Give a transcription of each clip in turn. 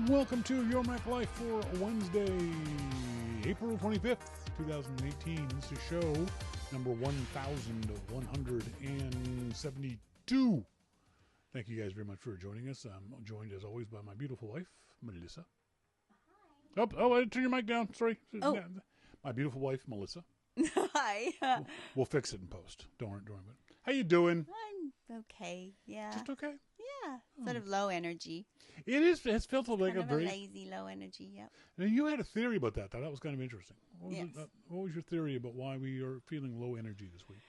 Welcome to Your Mac Life for Wednesday, April 25th, 2018. This is show number 1172. Thank you guys very much for joining us. I'm joined as always by my beautiful wife, Melissa. Hi. Oh, I didn't turn your mic down. Sorry. Oh. My beautiful wife, Melissa. Hi. We'll fix it in post. Don't worry about it. How you doing? I'm okay. Yeah. Just okay? Yeah. Sort of low energy. It is. It's felt like Kind a of very... a lazy, low energy, yep. Now, you had a theory about that. That was kind of interesting. Yes. What was your theory about why we are feeling low energy this week?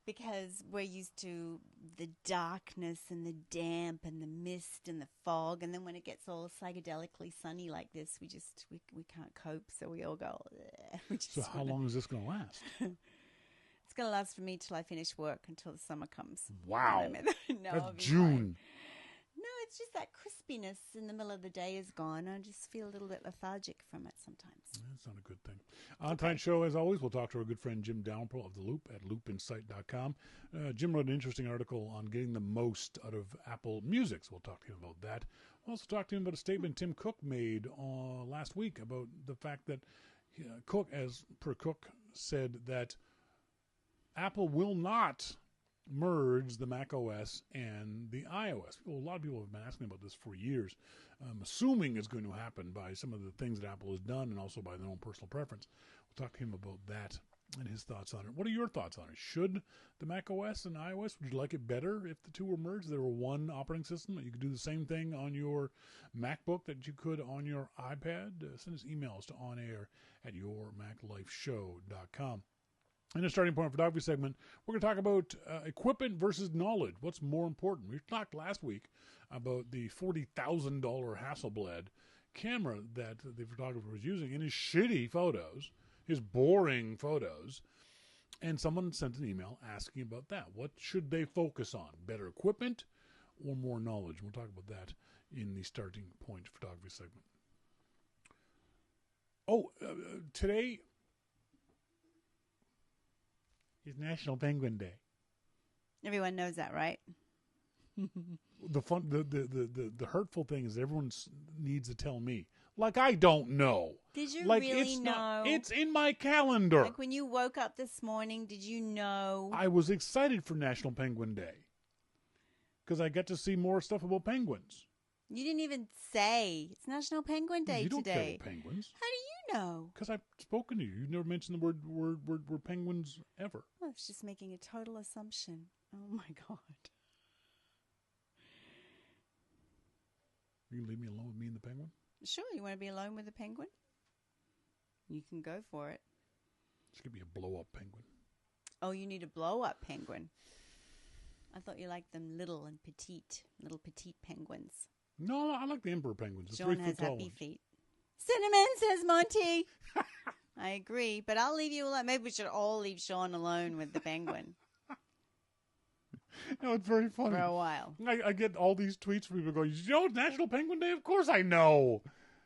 Because we're used to the darkness and the damp and the mist and the fog. And then when it gets all psychedelically sunny like this, we can't cope. So we all go, So how long is this going to last? It's going to last for me till I finish work, until the summer comes. Wow. No, that's June. No, it's just that crispiness in the middle of the day is gone. I just feel a little bit lethargic from it sometimes. That's not a good thing. On tonight's show, as always, we'll talk to our good friend Jim Downpour of The Loop at loopinsight.com. Jim wrote an interesting article on getting the most out of Apple Music, so we'll talk to him about that. We'll also talk to him about a statement Tim Cook made last week about the fact that Cook, as per Cook, said that Apple will not merge the Mac OS and the iOS. Well, a lot of people have been asking about this for years. I'm assuming it's going to happen by some of the things that Apple has done and also by their own personal preference. We'll talk to him about that and his thoughts on it. What are your thoughts on it? Should the Mac OS and iOS, would you like it better if the two were merged? There were one operating system that you could do the same thing on your MacBook that you could on your iPad. Send us emails to onair@yourmaclifeshow.com. In the starting point photography segment, we're going to talk about equipment versus knowledge. What's more important? We talked last week about the $40,000 Hasselblad camera that the photographer was using in his shitty photos, his boring photos, and someone sent an email asking about that. What should they focus on? Better equipment or more knowledge? We'll talk about that in the starting point photography segment. Today is National Penguin Day. Everyone knows that, right? The hurtful thing is everyone needs to tell me. Like, I don't know. Did you like, really know? It's in my calendar. Like when you woke up this morning, did you know? I was excited for National Penguin Day because I get to see more stuff about penguins. You didn't even say it's National Penguin Day you don't today. Care about penguins. How do you know? Because I've spoken to you. You've never mentioned the word penguins ever. I was just making a total assumption. Oh my God. You can leave me alone with me and the penguin? Sure, you want to be alone with the penguin? You can go for it. It's going to be a blow-up penguin. Oh, you need a blow-up penguin. I thought you liked them little petite penguins. No, I like the emperor penguins. The Shawn has 3 foot tall happy ones. feet. Cinnamon, says Monty. I agree, but I'll leave you alone. Maybe we should all leave Shawn alone with the penguin. No, it's very funny. For a while. I get all these tweets from people going, you know it's National Penguin Day? Of course I know.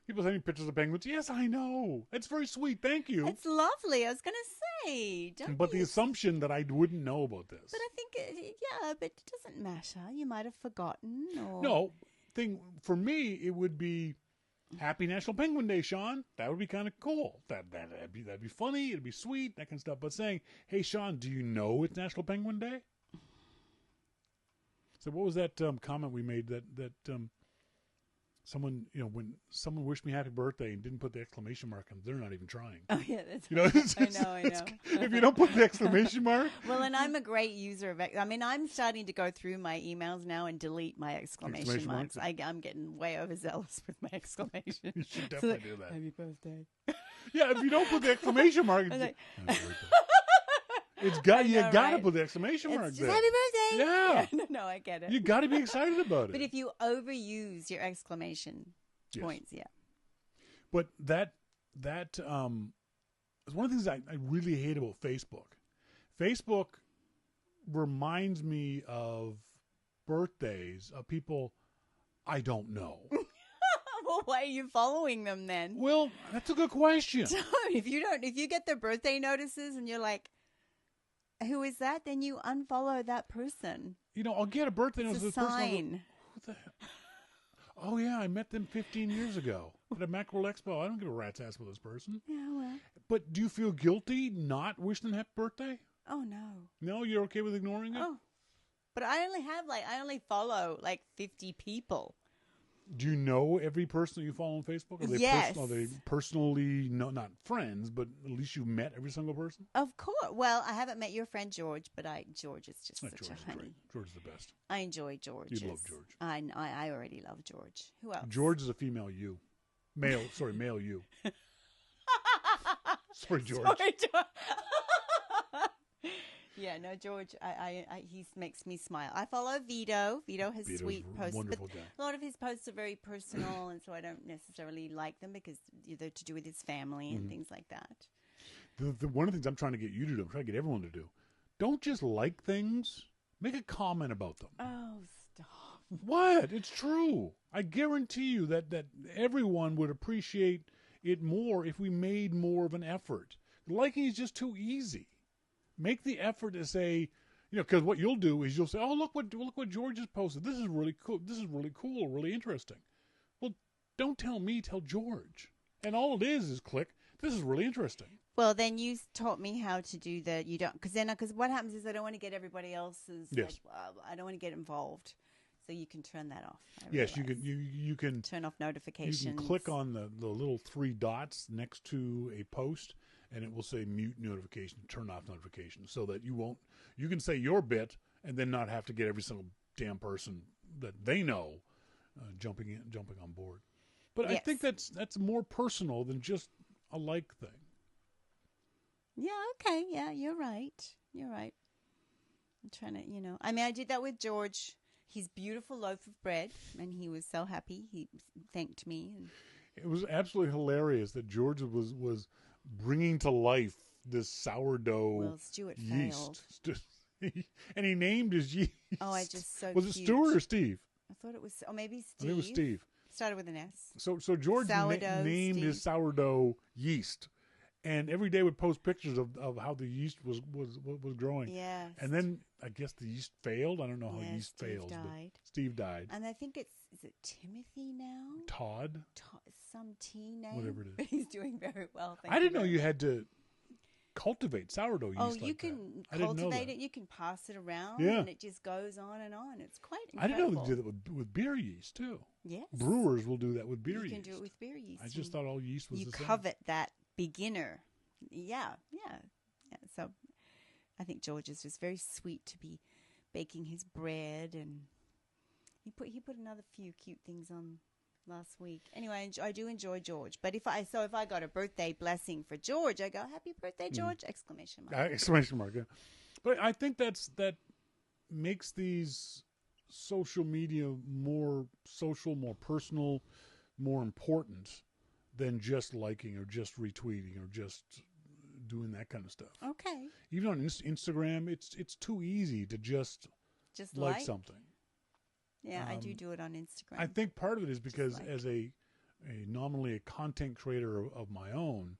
People sending pictures of penguins. Yes, I know. It's very sweet. Thank you. It's lovely. I was going to say. But the assumption that I wouldn't know about this. But I think, but it doesn't matter. You might have forgotten. Or... No. For me, it would be Happy National Penguin Day, Shawn. That would be kind of cool. That'd be funny. It'd be sweet. That kind of stuff. But saying, hey, Shawn, do you know it's National Penguin Day? So what was that comment we made that someone, when someone wished me happy birthday and didn't put the exclamation mark on, they're not even trying. Oh, yeah, that's I know. If you don't put the exclamation mark. Well, and I'm a great user of it. I mean, I'm starting to go through my emails now and delete my exclamation marks. I'm getting way overzealous with my exclamation. You should definitely do that. Happy birthday. Yeah, if you don't put the exclamation mark, you got to put the exclamation mark there. Happy birthday. Yeah. No, I get it. You got to be excited about it. But if you overuse your exclamation points, yeah. But that is one of the things I really hate about Facebook. Facebook reminds me of birthdays of people I don't know. Well, why are you following them then? Well, that's a good question. If you get their birthday notices and you're like, who is that? Then you unfollow that person. I'll get a birthday notice. It's a sign. Who the hell? Oh, yeah, I met them 15 years ago at a Mackerel Expo. I don't give a rat's ass for this person. Yeah, well. But do you feel guilty not wishing them happy birthday? Oh, no. No, you're okay with ignoring it? Oh. But I only follow like 50 people. Do you know every person that you follow on Facebook? Yes. Are they personally, no, not friends, but at least you've met every single person? Of course. Well, I haven't met your friend George, but George is just such George a is honey. great. George is the best. I enjoy George. You love George. I already love George. Who else? George is a female you. Male you. Sorry, George. Sorry, George. Yeah, no, George, he makes me smile. I follow Vito. Vito has Vito's sweet posts, wonderful but guy. a lot of his posts are very personal, and so I don't necessarily like them because they're to do with his family and things like that. One of the things I'm trying to get you to do, I'm trying to get everyone to do, don't just like things, make a comment about them. Oh, stop. What? It's true. I guarantee you that everyone would appreciate it more if we made more of an effort. Liking is just too easy. Make the effort to say, because what you'll do is you'll say, "Oh, look what George has posted. This is really cool. This is really cool, really interesting." Well, don't tell me, tell George. And all it is click. This is really interesting. Well, then you taught me how to do that. You don't, because what happens is I don't want to get everybody else's. Yes. I don't want to get involved. So you can turn that off. Yes, you can. You can turn off notifications. You can click on the little 3 dots next to a post, and it will say mute notification, turn off notifications, so that you can say your bit and then not have to get every single damn person that they know jumping on board. But yes. I think that's more personal than just a like thing. Yeah, okay. Yeah, you're right. I'm trying to, I did that with George. His beautiful loaf of bread, and he was so happy. He thanked me. And it was absolutely hilarious that George was bringing to life this sourdough Well, Stuart yeast. failed. And he named his yeast. Oh, I just so Was cute. it Stuart or Steve? I thought it was, maybe Steve. I think it was Steve. Started with an S. So George named Steve. his sourdough yeast. And every day would post pictures of how the yeast was growing. Yes. And then I guess the yeast failed. I don't know how yeast Steve fails. Died. But Steve died. And I think is it Timothy now? Todd? Some T name. Whatever it is. But he's doing very well. I didn't know you had to cultivate sourdough yeast. Oh, like you can that. cultivate it. You can pass it around. Yeah. And it just goes on and on. It's quite incredible. I didn't know they did it with beer yeast, too. Yes. Brewers will do that with beer yeast. You can do it with beer yeast. I just thought all yeast was the same. You covet that beginner. Yeah. So I think George is just very sweet to be baking his bread, and he put another few cute things on last week. Anyway, I do enjoy George. But if I got a birthday blessing for George, I go, "Happy birthday, George!" Exclamation mark. Exclamation mark. Yeah. But I think that makes these social media more social, more personal, more important than just liking or just retweeting or just doing that kind of stuff. Okay. Even on Instagram, it's too easy to just like something. Yeah, I do it on Instagram. I think part of it is because as a nominally a content creator of my own,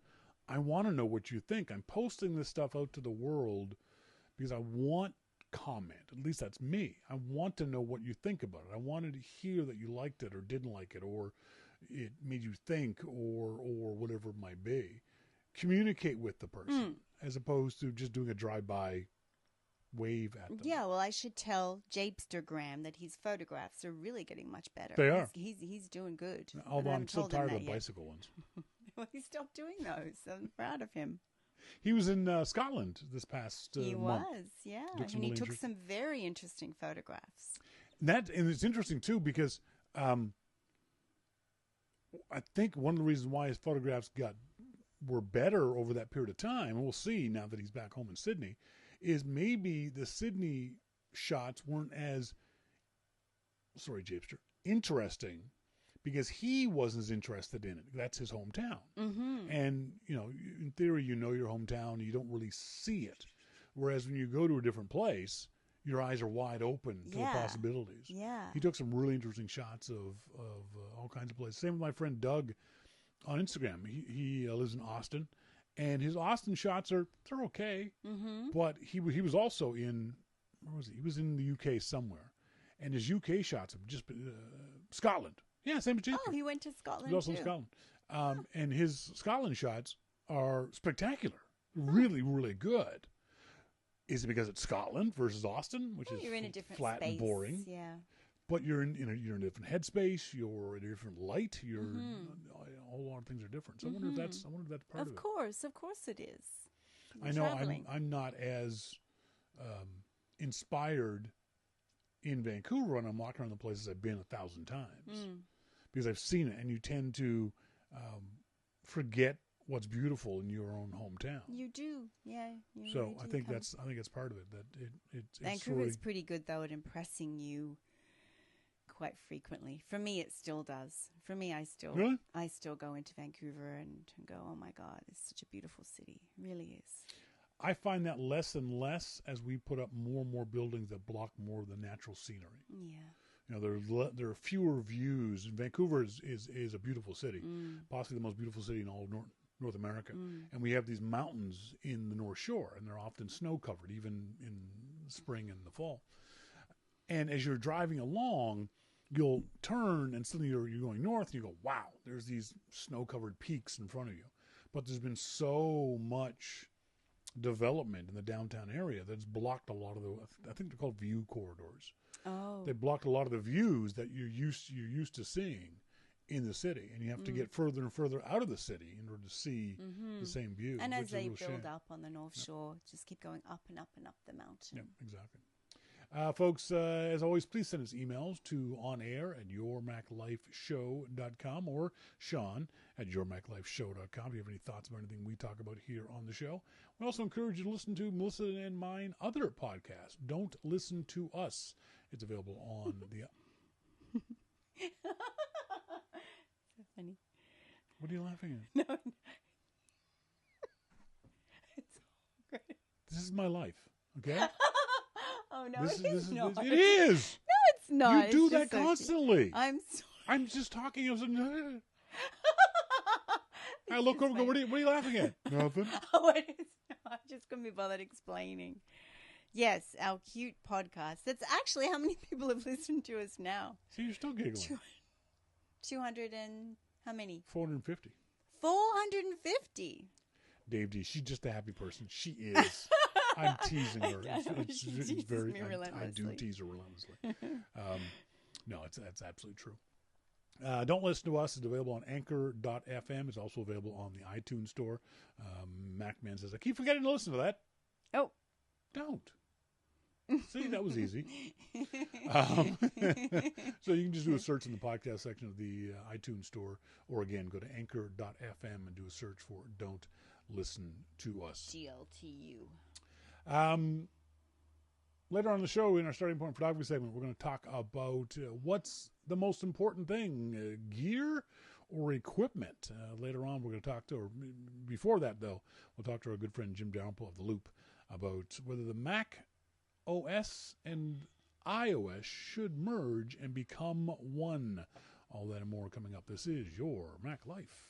I want to know what you think. I'm posting this stuff out to the world because I want comment. At least that's me. I want to know what you think about it. I wanted to hear that you liked it or didn't like it, or it made you think, or whatever it might be. Communicate with the person as opposed to just doing a drive-by wave at them. Yeah, well, I should tell Japstergram that his photographs are really getting much better. They are. He's doing good. Although I'm still tired of the bicycle ones. Well, he stopped doing those. I'm proud of him. He was in Scotland this past month. He was, yeah. And he took some very interesting photographs. And it's interesting, too, because I think one of the reasons why his photographs were better over that period of time, and we'll see now that he's back home in Sydney, is maybe the Sydney shots weren't as, interesting because he wasn't as interested in it. That's his hometown. Mm-hmm. And, in theory, your hometown, you don't really see it. Whereas when you go to a different place, your eyes are wide open to the possibilities. Yeah. He took some really interesting shots of all kinds of places. Same with my friend Doug on Instagram. He lives in Austin, and his Austin shots they're okay. Mm-hmm. But he was also in, where was he? He was in the UK somewhere, and his UK shots have just been Scotland. Yeah, same as JP. Oh, he went to Scotland He's also too. in Scotland. And his Scotland shots are spectacular. Really, really good. Is it because it's Scotland versus Austin, which is You're in a different flat space. and boring? Yeah. But you're in a different headspace. You're in a different light. You're a whole lot of things are different. So I wonder if that's part of it. Of course it is. I know I'm not as inspired in Vancouver when I'm walking around the places I've been 1,000 times because I've seen it, and you tend to forget what's beautiful in your own hometown. You do, yeah. So I think that's part of it. That it's Vancouver is pretty good though at impressing you quite frequently. For me, it still does. For me, I still go into Vancouver and go, oh my God, it's such a beautiful city. It really is. I find that less and less as we put up more and more buildings that block more of the natural scenery. Yeah. There are fewer views. Vancouver is a beautiful city, possibly the most beautiful city in all of North America. And we have these mountains in the North Shore, and they're often snow covered, even in spring and the fall. And as you're driving along, you'll turn and suddenly you're going north, and you go, wow, there's these snow covered peaks in front of you. But there's been so much development in the downtown area that's blocked a lot of I think they're called view corridors. Oh. They blocked a lot of the views that you're used to seeing in the city, and you have to get further and further out of the city in order to see the same view. And as they build up on the North Shore, just keep going up and up and up the mountain. Yeah, exactly. Folks, as always, please send us emails to onair@yourmaclifeshow.com or Shawn@yourmaclifeshow.com if you have any thoughts about anything we talk about here on the show. We also encourage you to listen to Melissa and mine other podcasts. Don't Listen to Us. It's available on the... So funny. What are you laughing at? No. It's all great. This is my life, okay? Oh, no, It is. not. No, it's not. You do that constantly. I'm sorry. I'm just talking. I look over and go, what are you laughing at? Nothing. Oh, it is not. I just couldn't be bothered explaining. Yes, our cute podcast. That's actually how many people have listened to us now. See, you're still giggling. 200 and how many? 450. 450. Dave D, she's just a happy person. She is. I'm teasing her. It's very. I do tease her relentlessly. No, that's absolutely true. Don't Listen to Us is available on Anchor.fm. It's also available on the iTunes store. MacMan says, I keep forgetting to listen to that. Oh. Don't. See, that was easy. So you can just do a search in the podcast section of the iTunes store, or again, go to Anchor.fm and do a search for Don't Listen to Us. GLTU. Later on in the show, in our starting point photography segment, we're going to talk about what's the most important thing, gear or equipment. Later on, we're going to talk to, or before that, though, we'll talk to our good friend Jim Dalrymple of The Loop about whether the Mac OS and iOS should merge and become one. All that and more coming up. This is Your Mac Life.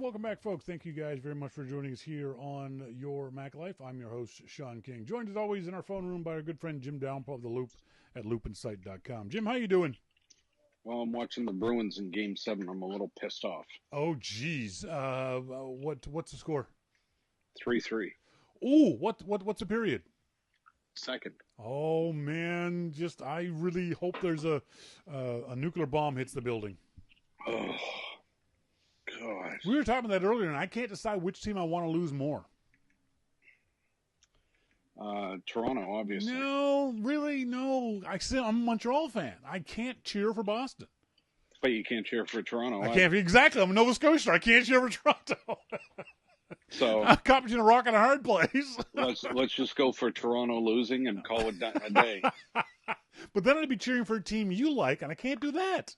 Welcome back, folks. Thank you guys very much for joining us here on Your Mac Life. I'm your host, Shawn King. Joined as always in our phone room by our good friend Jim Downpour of The Loop at loopinsight.com. Jim, how you doing? Well, I'm watching the Bruins in Game 7. I'm a little pissed off. Oh, geez. What's the score? 3-3. Ooh, what's the period? Second. Oh, man. I really hope there's a nuclear bomb hits the building. Oh, God. We were talking about that earlier, and I can't decide which team I want to lose more. Toronto, obviously. No, really, no. I'm a Montreal fan. I can't cheer for Boston. But you can't cheer for Toronto. I can't. Exactly. I'm a Nova Scotia. I can't cheer for Toronto. So I'm caught between a rock and a hard place. let's just go for Toronto losing and call it a day. But then I'd be cheering for a team you like, and I can't do that.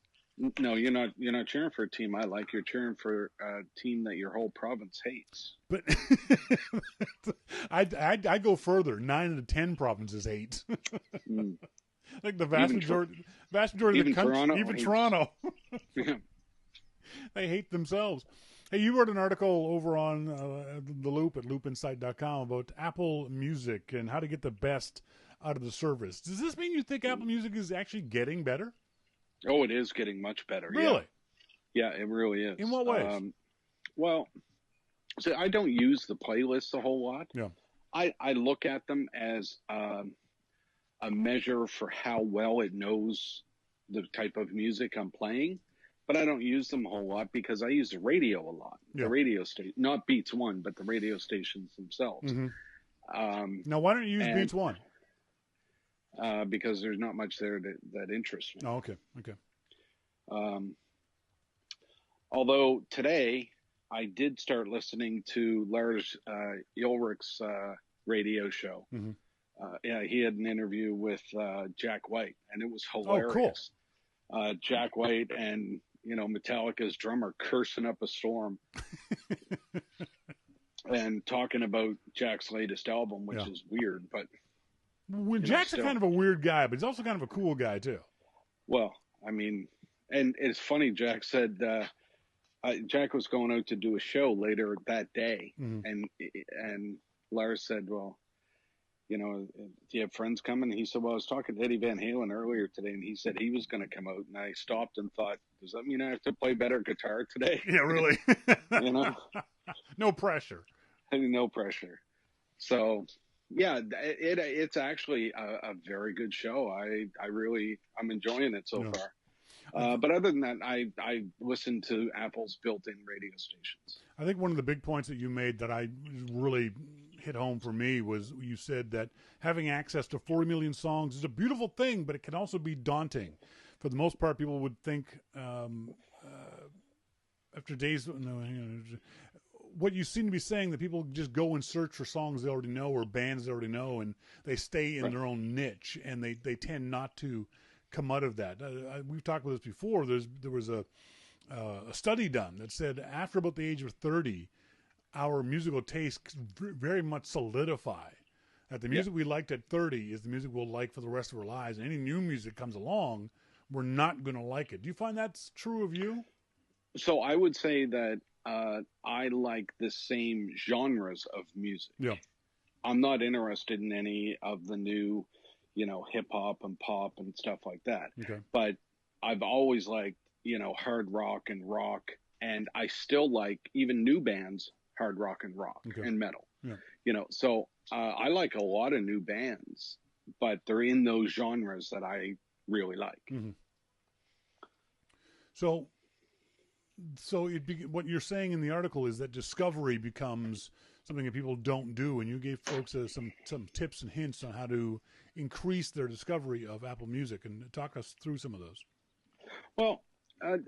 No, you're not cheering for a team I like. You're cheering for a team that your whole province hates. But I go further. 9 out of 10 provinces hate. Like the vast majority of the country, Toronto even hates. Toronto, Yeah. they hate themselves. Hey, you wrote an article over on The Loop at loopinsight.com about Apple Music and how to get the best out of the service. Does this mean you think Apple Music is actually getting better? Oh, it is getting much better. Really? Yeah, it really is. In what ways? Well, so I don't use the playlists a whole lot. Yeah. I look at them as a measure for how well it knows the type of music I'm playing, but I don't use them a whole lot because I use the radio a lot. Yeah. The radio station, not Beats One, but the radio stations themselves. Mm-hmm. Now, why don't you use Beats One? Because there's not much there that interests me. Oh, okay. Although today I did start listening to Lars Ulrich's radio show. Mm-hmm. He had an interview with Jack White, and it was hilarious. Oh, cool. Jack White and Metallica's drummer cursing up a storm, and talking about Jack's latest album, which is weird, but. Jack's kind of a weird guy, but he's also kind of a cool guy, too. Well, I mean, and it's funny, Jack said Jack was going out to do a show later that day, and Lars said, well, do you have friends coming? And he said, well, I was talking to Eddie Van Halen earlier today, and he said he was going to come out, and I stopped and thought, does that mean I have to play better guitar today? Yeah, really. No pressure. No pressure. So... yeah, it's actually a very good show. I'm enjoying it so far. But other than that, I listen to Apple's built-in radio stations. I think one of the big points that you made that I really hit home for me was you said that having access to 40 million songs is a beautiful thing, but it can also be daunting. For the most part, people would think after days. What you seem to be saying that people just go and search for songs they already know or bands they already know, and they stay in their own niche, and they tend not to come out of that. We've talked about this before. There was a study done that said after about the age of 30, our musical tastes very much solidify. That the music we liked at 30 is the music we'll like for the rest of our lives. And any new music comes along, we're not going to like it. Do you find that's true of you? So I would say that I like the same genres of music. Yeah. I'm not interested in any of the new, hip hop and pop and stuff like that. Okay. But I've always liked, hard rock, and I still like even new bands, hard rock and metal. Yeah. So I like a lot of new bands, but they're in those genres that I really like. Mm-hmm. So what you're saying in the article is that discovery becomes something that people don't do, and you gave folks some tips and hints on how to increase their discovery of Apple Music, and talk us through some of those. Well,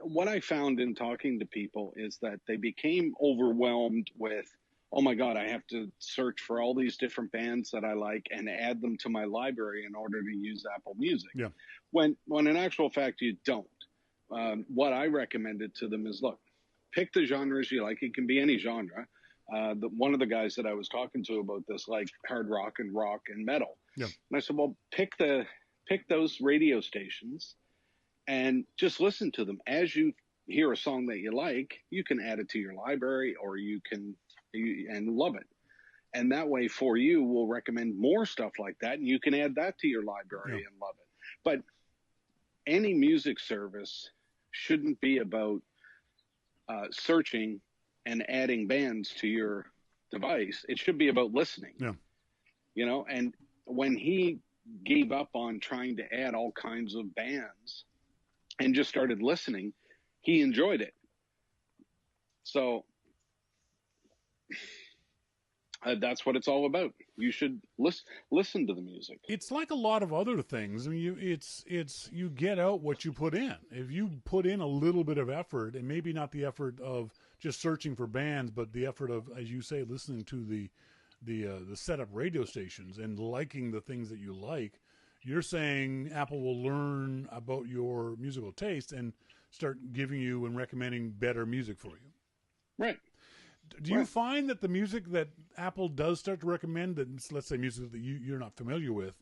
what I found in talking to people is that they became overwhelmed with, oh my God, I have to search for all these different bands that I like and add them to my library in order to use Apple Music. Yeah. When in actual fact you don't. What I recommended to them is, look, pick the genres you like. It can be any genre. One of the guys that I was talking to about this, like hard rock and metal. Yeah. And I said, well, pick those radio stations and just listen to them as you hear a song that you like, you can add it to your library, or and love it. And that way, for you, we'll recommend more stuff like that, and you can add that to your library and love it. But any music service shouldn't be about searching and adding bands to your device. It should be about listening. Yeah. You know, and when he gave up on trying to add all kinds of bands and just started listening, he enjoyed it. So that's what it's all about. You should listen to the music. It's like a lot of other things. I mean, you get out what you put in. If you put in a little bit of effort, and maybe not the effort of just searching for bands, but the effort of, as you say, listening to the setup radio stations and liking the things that you like, you're saying Apple will learn about your musical taste and start giving you and recommending better music for you. Right. Do you find that the music that Apple does start to recommend, that let's say music that you're not familiar with,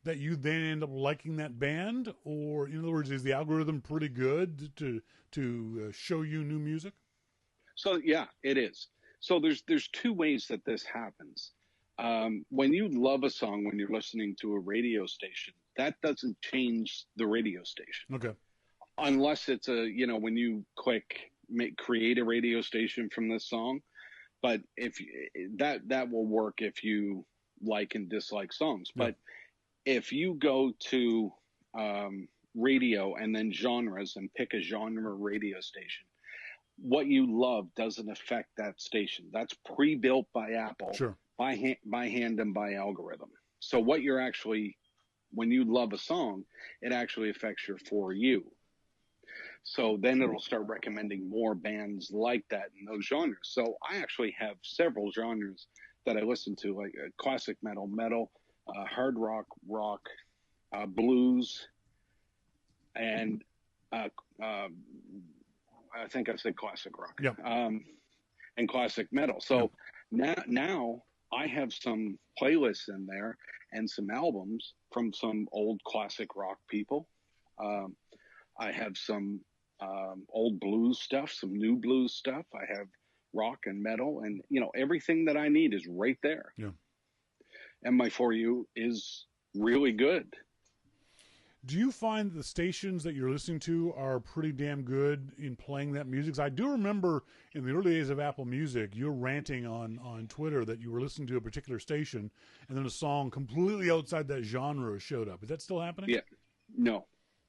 that you then end up liking that band? Or, in other words, is the algorithm pretty good to show you new music? So, yeah, it is. So there's two ways that this happens. When you love a song, when you're listening to a radio station, that doesn't change the radio station. Okay. Unless it's when you create a radio station from this song. But if that will work if you like and dislike songs. Yeah. But if you go to radio and then genres and pick a genre radio station, what you love doesn't affect that station. That's pre-built by Apple, sure, by hand and by algorithm. So what when you love a song, it actually affects your For You. So then it'll start recommending more bands like that in those genres. So I actually have several genres that I listen to, like classic metal, hard rock, blues, and I think I said classic rock. Yeah. And classic metal. So now I have some playlists in there and some albums from some old classic rock people. I have some old blues stuff, some new blues stuff. I have rock and metal, and everything that I need is right there. Yeah. And my For You is really good. Do you find the stations that you're listening to are pretty damn good in playing that music? I do remember in the early days of Apple Music, you're ranting on Twitter that you were listening to a particular station and then a song completely outside that genre showed up. Is that still happening? Yeah. No.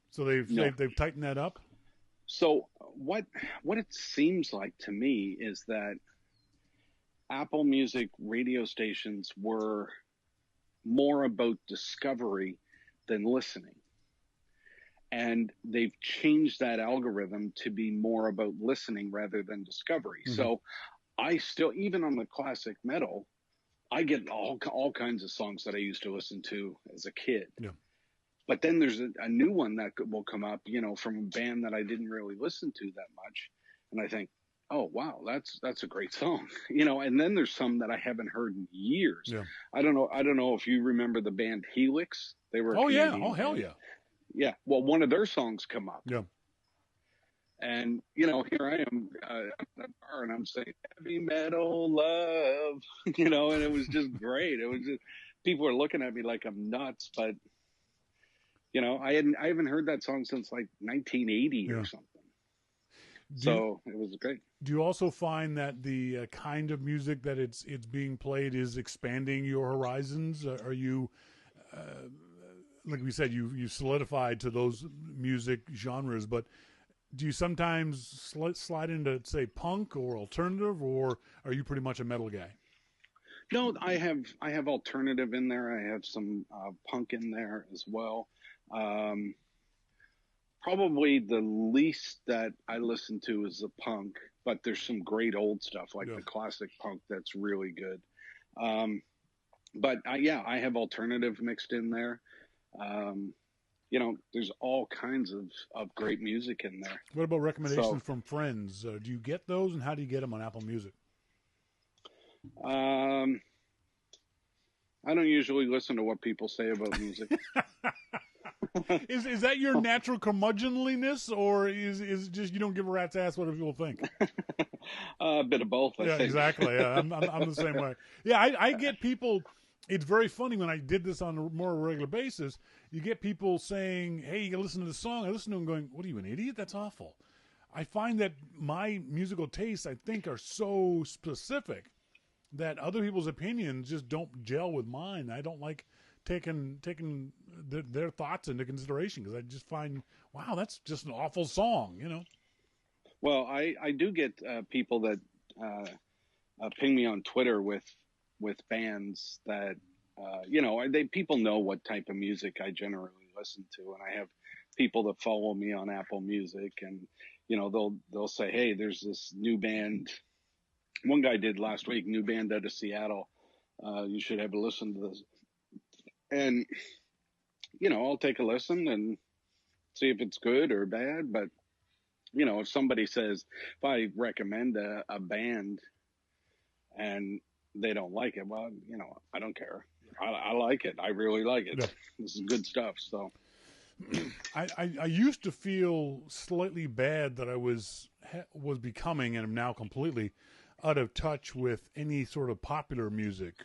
So they've tightened that up? So what it seems like to me is that Apple Music radio stations were more about discovery than listening. And they've changed that algorithm to be more about listening rather than discovery. Mm-hmm. So I still, even on the classic metal, I get all kinds of songs that I used to listen to as a kid. Yeah. But then there's a new one that will come up, from a band that I didn't really listen to that much. And I think, oh, wow, that's a great song, and then there's some that I haven't heard in years. Yeah. I don't know if you remember the band Helix. They were, oh yeah. Oh, hell yeah. Yeah. Well, one of their songs come up. Yeah. And, here I am at the bar and I'm saying heavy metal love, and it was just great. It was just, people are looking at me like I'm nuts, but I haven't heard that song since like 1980 or something. It was great. Do you also find that the kind of music that it's being played is expanding your horizons? Are you, like we said, you solidified to those music genres, but do you sometimes slide into, say, punk or alternative, or are you pretty much a metal guy? No, I have alternative in there. I have some punk in there as well. Probably the least that I listen to is the punk, but there's some great old stuff like the classic punk that's really good. But I have alternative mixed in there. There's all kinds of great music in there. What about recommendations from friends? Do you get those, and how do you get them on Apple Music? I don't usually listen to what people say about music. Is that your natural curmudgeonliness, or is just you don't give a rat's ass what people think? A bit of both, I Yeah, think. exactly. Yeah, I'm the same way. Yeah, I get people. It's very funny when I did this on a more regular basis. You get people saying, "Hey, you listen to the song." I listen to them going, "What are you, an idiot? That's awful." I find that my musical tastes, I think, are so specific that other people's opinions just don't gel with mine. I don't like taking their thoughts into consideration because I just find, wow, that's just an awful song, you know. Well, I do get people that ping me on Twitter with bands that they people know what type of music I generally listen to, and I have people that follow me on Apple Music, and they'll say, hey, there's this new band. One guy did last week, new band out of Seattle. You should have a listen to this, and I'll take a listen and see if it's good or bad. But if somebody says, if I recommend a band and they don't like it, well, I don't care. I like it. I really like it. Yeah. This is good stuff. So I used to feel slightly bad that I was becoming, and am now completely out of touch with any sort of popular music.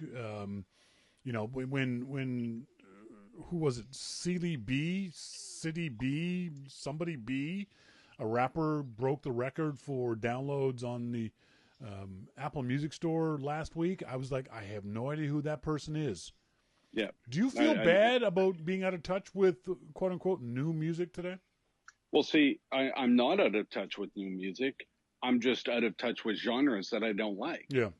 When who was it? City B, somebody B, a rapper broke the record for downloads on the Apple Music Store last week. I was like, I have no idea who that person is. Yeah. Do you feel bad about being out of touch with quote unquote new music today? Well, see, I'm not out of touch with new music. I'm just out of touch with genres that I don't like. Yeah.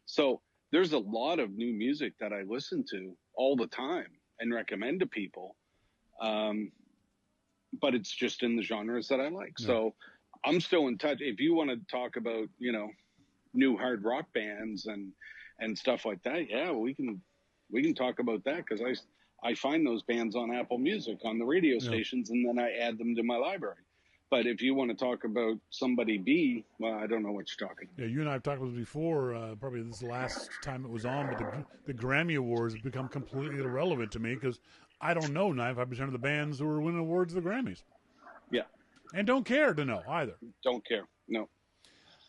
So there's a lot of new music that I listen to all the time and recommend to people. But it's just in the genres that I like. Yeah. So I'm still in touch. If you want to talk about, new hard rock bands and stuff like that, yeah, we can talk about that, because I find those bands on Apple Music on the radio stations, and then I add them to my library. But if you want to talk about somebody B, well, I don't know what you're talking about. Yeah, you and I have talked about this before. Probably this is the last time it was on, but the Grammy Awards have become completely irrelevant to me because I don't know 95% of the bands who are winning awards at the Grammys. Yeah. And don't care to know either. Don't care. No.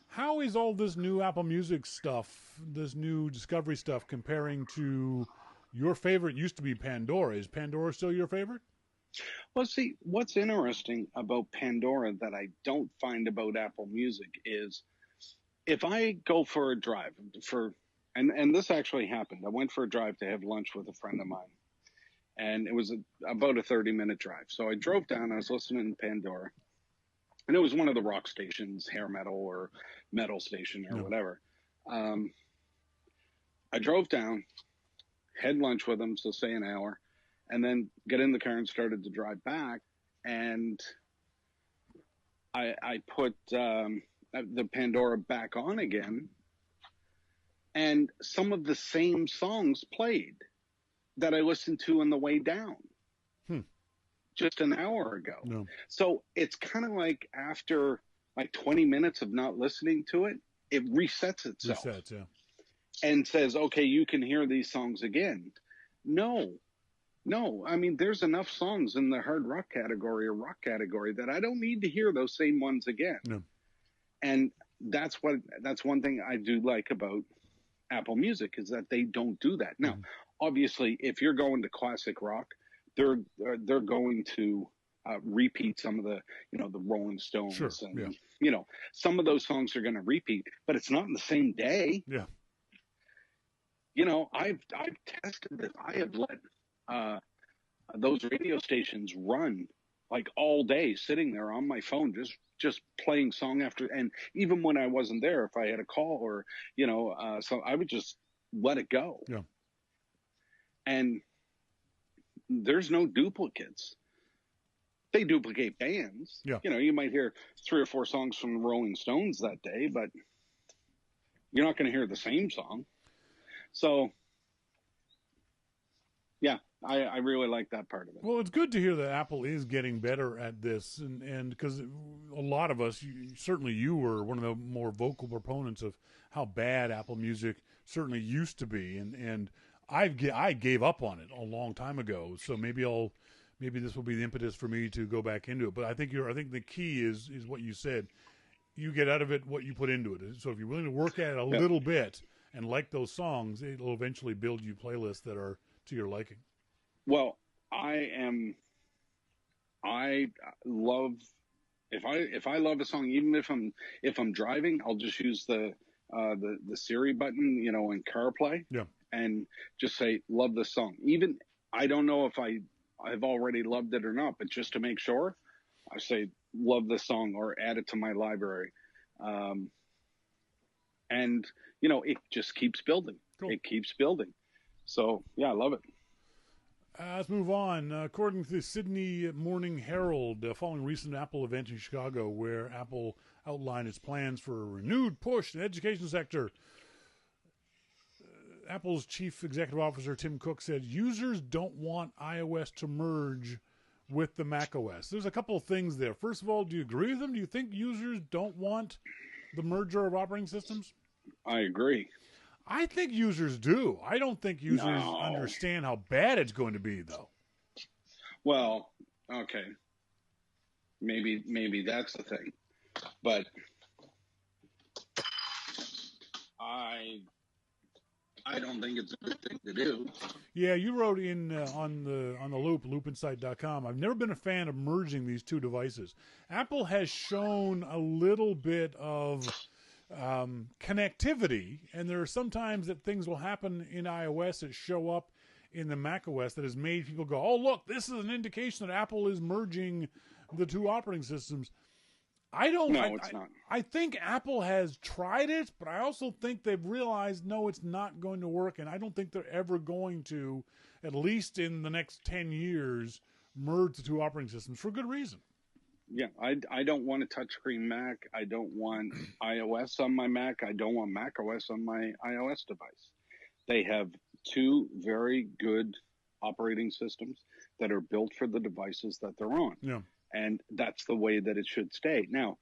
How is all this new Apple Music stuff, this new Discovery stuff, comparing to your favorite? Used to be Pandora. Is Pandora still your favorite? Well, see, what's interesting about Pandora that I don't find about Apple Music is if I go for a drive and this actually happened. I went for a drive to have lunch with a friend of mine, and it was about a 30-minute drive. So I drove down, I was listening to Pandora, and it was one of the rock stations, hair metal or metal station or whatever. I drove down, had lunch with them, so say an hour, and then get in the car and started to drive back. And I put the Pandora back on again, and some of the same songs played that I listened to on the way down just an hour ago. No. So it's kind of like after like 20 minutes of not listening to it, it resets itself. And says, okay, you can hear these songs again. No. I mean, there's enough songs in the hard rock category or rock category that I don't need to hear those same ones again. No. And that's one thing I do like about Apple Music, is that they don't do that. Now, obviously, if you're going to classic rock, they're going to repeat some of the, the Rolling Stones. Sure. And, some of those songs are going to repeat, but it's not in the same day. Yeah. I've tested this. I have let those radio stations run like all day, sitting there on my phone, just playing song after. And even when I wasn't there, if I had a call or, so I would just let it go. Yeah. And there's no duplicates. They duplicate bands. Yeah. You might hear 3 or 4 songs from the Rolling Stones that day, but you're not going to hear the same song. So, yeah, I really like that part of it. Well, it's good to hear that Apple is getting better at this, and because a lot of us, certainly you were one of the more vocal proponents of how bad Apple Music certainly used to be, and I gave up on it a long time ago. So maybe I'll maybe this will be the impetus for me to go back into it. But I think the key is what you said. You get out of it what you put into it. So if you're willing to work at it a little bit and like those songs, it'll eventually build you playlists that are to your liking. Well, I love, if I love a song, even if I'm driving, I'll just use the Siri button, you know, in CarPlay, and just say love this song. Even I don't know if I've already loved it or not, but just to make sure, I say love this song or add it to my library, and you know, it just keeps building. Cool. It keeps building. So yeah, I love it. Let's move on. According to the Sydney Morning Herald, following a recent Apple event in Chicago where Apple outlined its plans for a renewed push in the education sector, Apple's chief executive officer, Tim Cook, said users don't want iOS to merge with the macOS. There's a couple of things there. First of all, do you agree with them? Do you think users don't want the merger of operating systems? I agree. I think users do. I don't think users understand how bad it's going to be, though. Well, okay. Maybe that's the thing. But I don't think it's a good thing to do. Yeah, you wrote in on the Loop, loopinsight.com, I've never been a fan of merging these two devices. Apple has shown a little bit of connectivity, and there are sometimes that things will happen in iOS that show up in the macOS that has made people go, oh, look, this is an indication that Apple is merging the two operating systems. It's not. I think Apple has tried it, but I also think they've realized, no, it's not going to work, and I don't think they're ever going to, at least in the next 10 years, merge the two operating systems for good reason. Yeah, I don't want a touchscreen Mac. I don't want iOS on my Mac. I don't want macOS on my iOS device. They have two very good operating systems that are built for the devices that they're on. Yeah. And that's the way that it should stay. Now,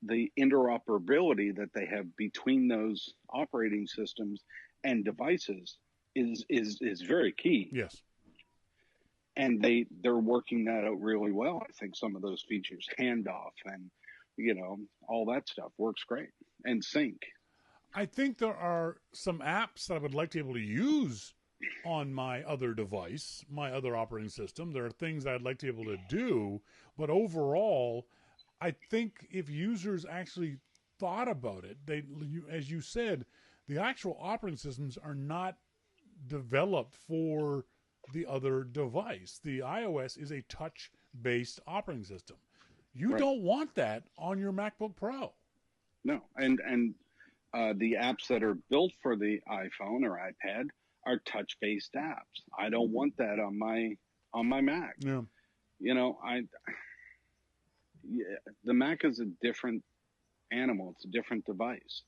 the interoperability that they have between those operating systems and devices is very key. Yes. And they're working that out really well. I think some of those features, handoff and, you know, all that stuff works great. And sync. I think there are some apps that I would like to be able to use on my other device, my other operating system. There are things I'd like to be able to do, but overall, I think if users actually thought about it, as you said, the actual operating systems are not developed for the other device. The iOS is a touch-based operating system. You don't want that on your MacBook Pro. No, and the apps that are built for the iPhone or iPad are touch-based apps. I don't want that on my Mac. Yeah. You know, the Mac is a different animal. It's a different device,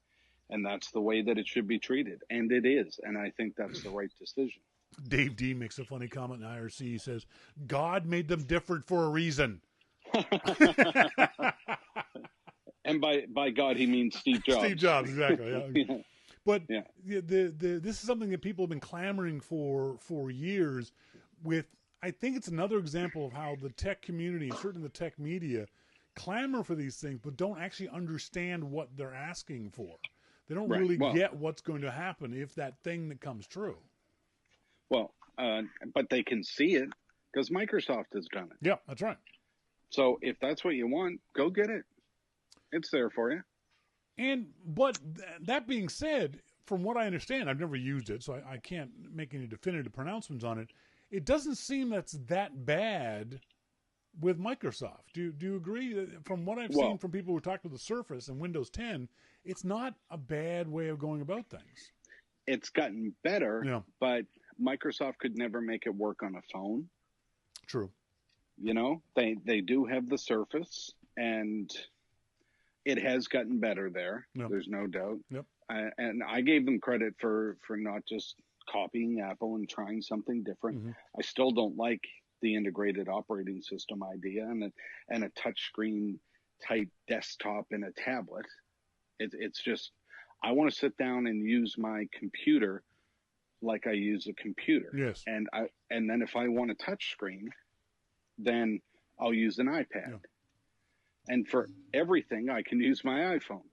and that's the way that it should be treated, and it is. And I think that's the right decision. Dave D makes a funny comment in IRC. He says, God made them different for a reason. And by God, he means Steve Jobs. Steve Jobs, exactly. Yeah. Yeah. But this is something that people have been clamoring for years. I think it's another example of how the tech community, and certainly the tech media, clamor for these things, but don't actually understand what they're asking for. They don't really get what's going to happen if that thing that comes true. Well, but they can see it because Microsoft has done it. Yeah, that's right. So if that's what you want, go get it. It's there for you. But that being said, from what I understand, I've never used it, so I can't make any definitive pronouncements on it. It doesn't seem that's that bad with Microsoft. Do you agree? From what I've seen from people who talked with the Surface and Windows 10, it's not a bad way of going about things. It's gotten better, but Microsoft could never make it work on a phone. True. You know, they do have the Surface, and it has gotten better there. Yep. There's no doubt. Yep. And I gave them credit for not just copying Apple and trying something different. Mm-hmm. I still don't like the integrated operating system idea and a touchscreen type desktop in a tablet. It's just, I want to sit down and use my computer like I use a computer. Yes. And then if I want a touch screen, then I'll use an iPad. Yeah. And for everything, I can use my iPhone.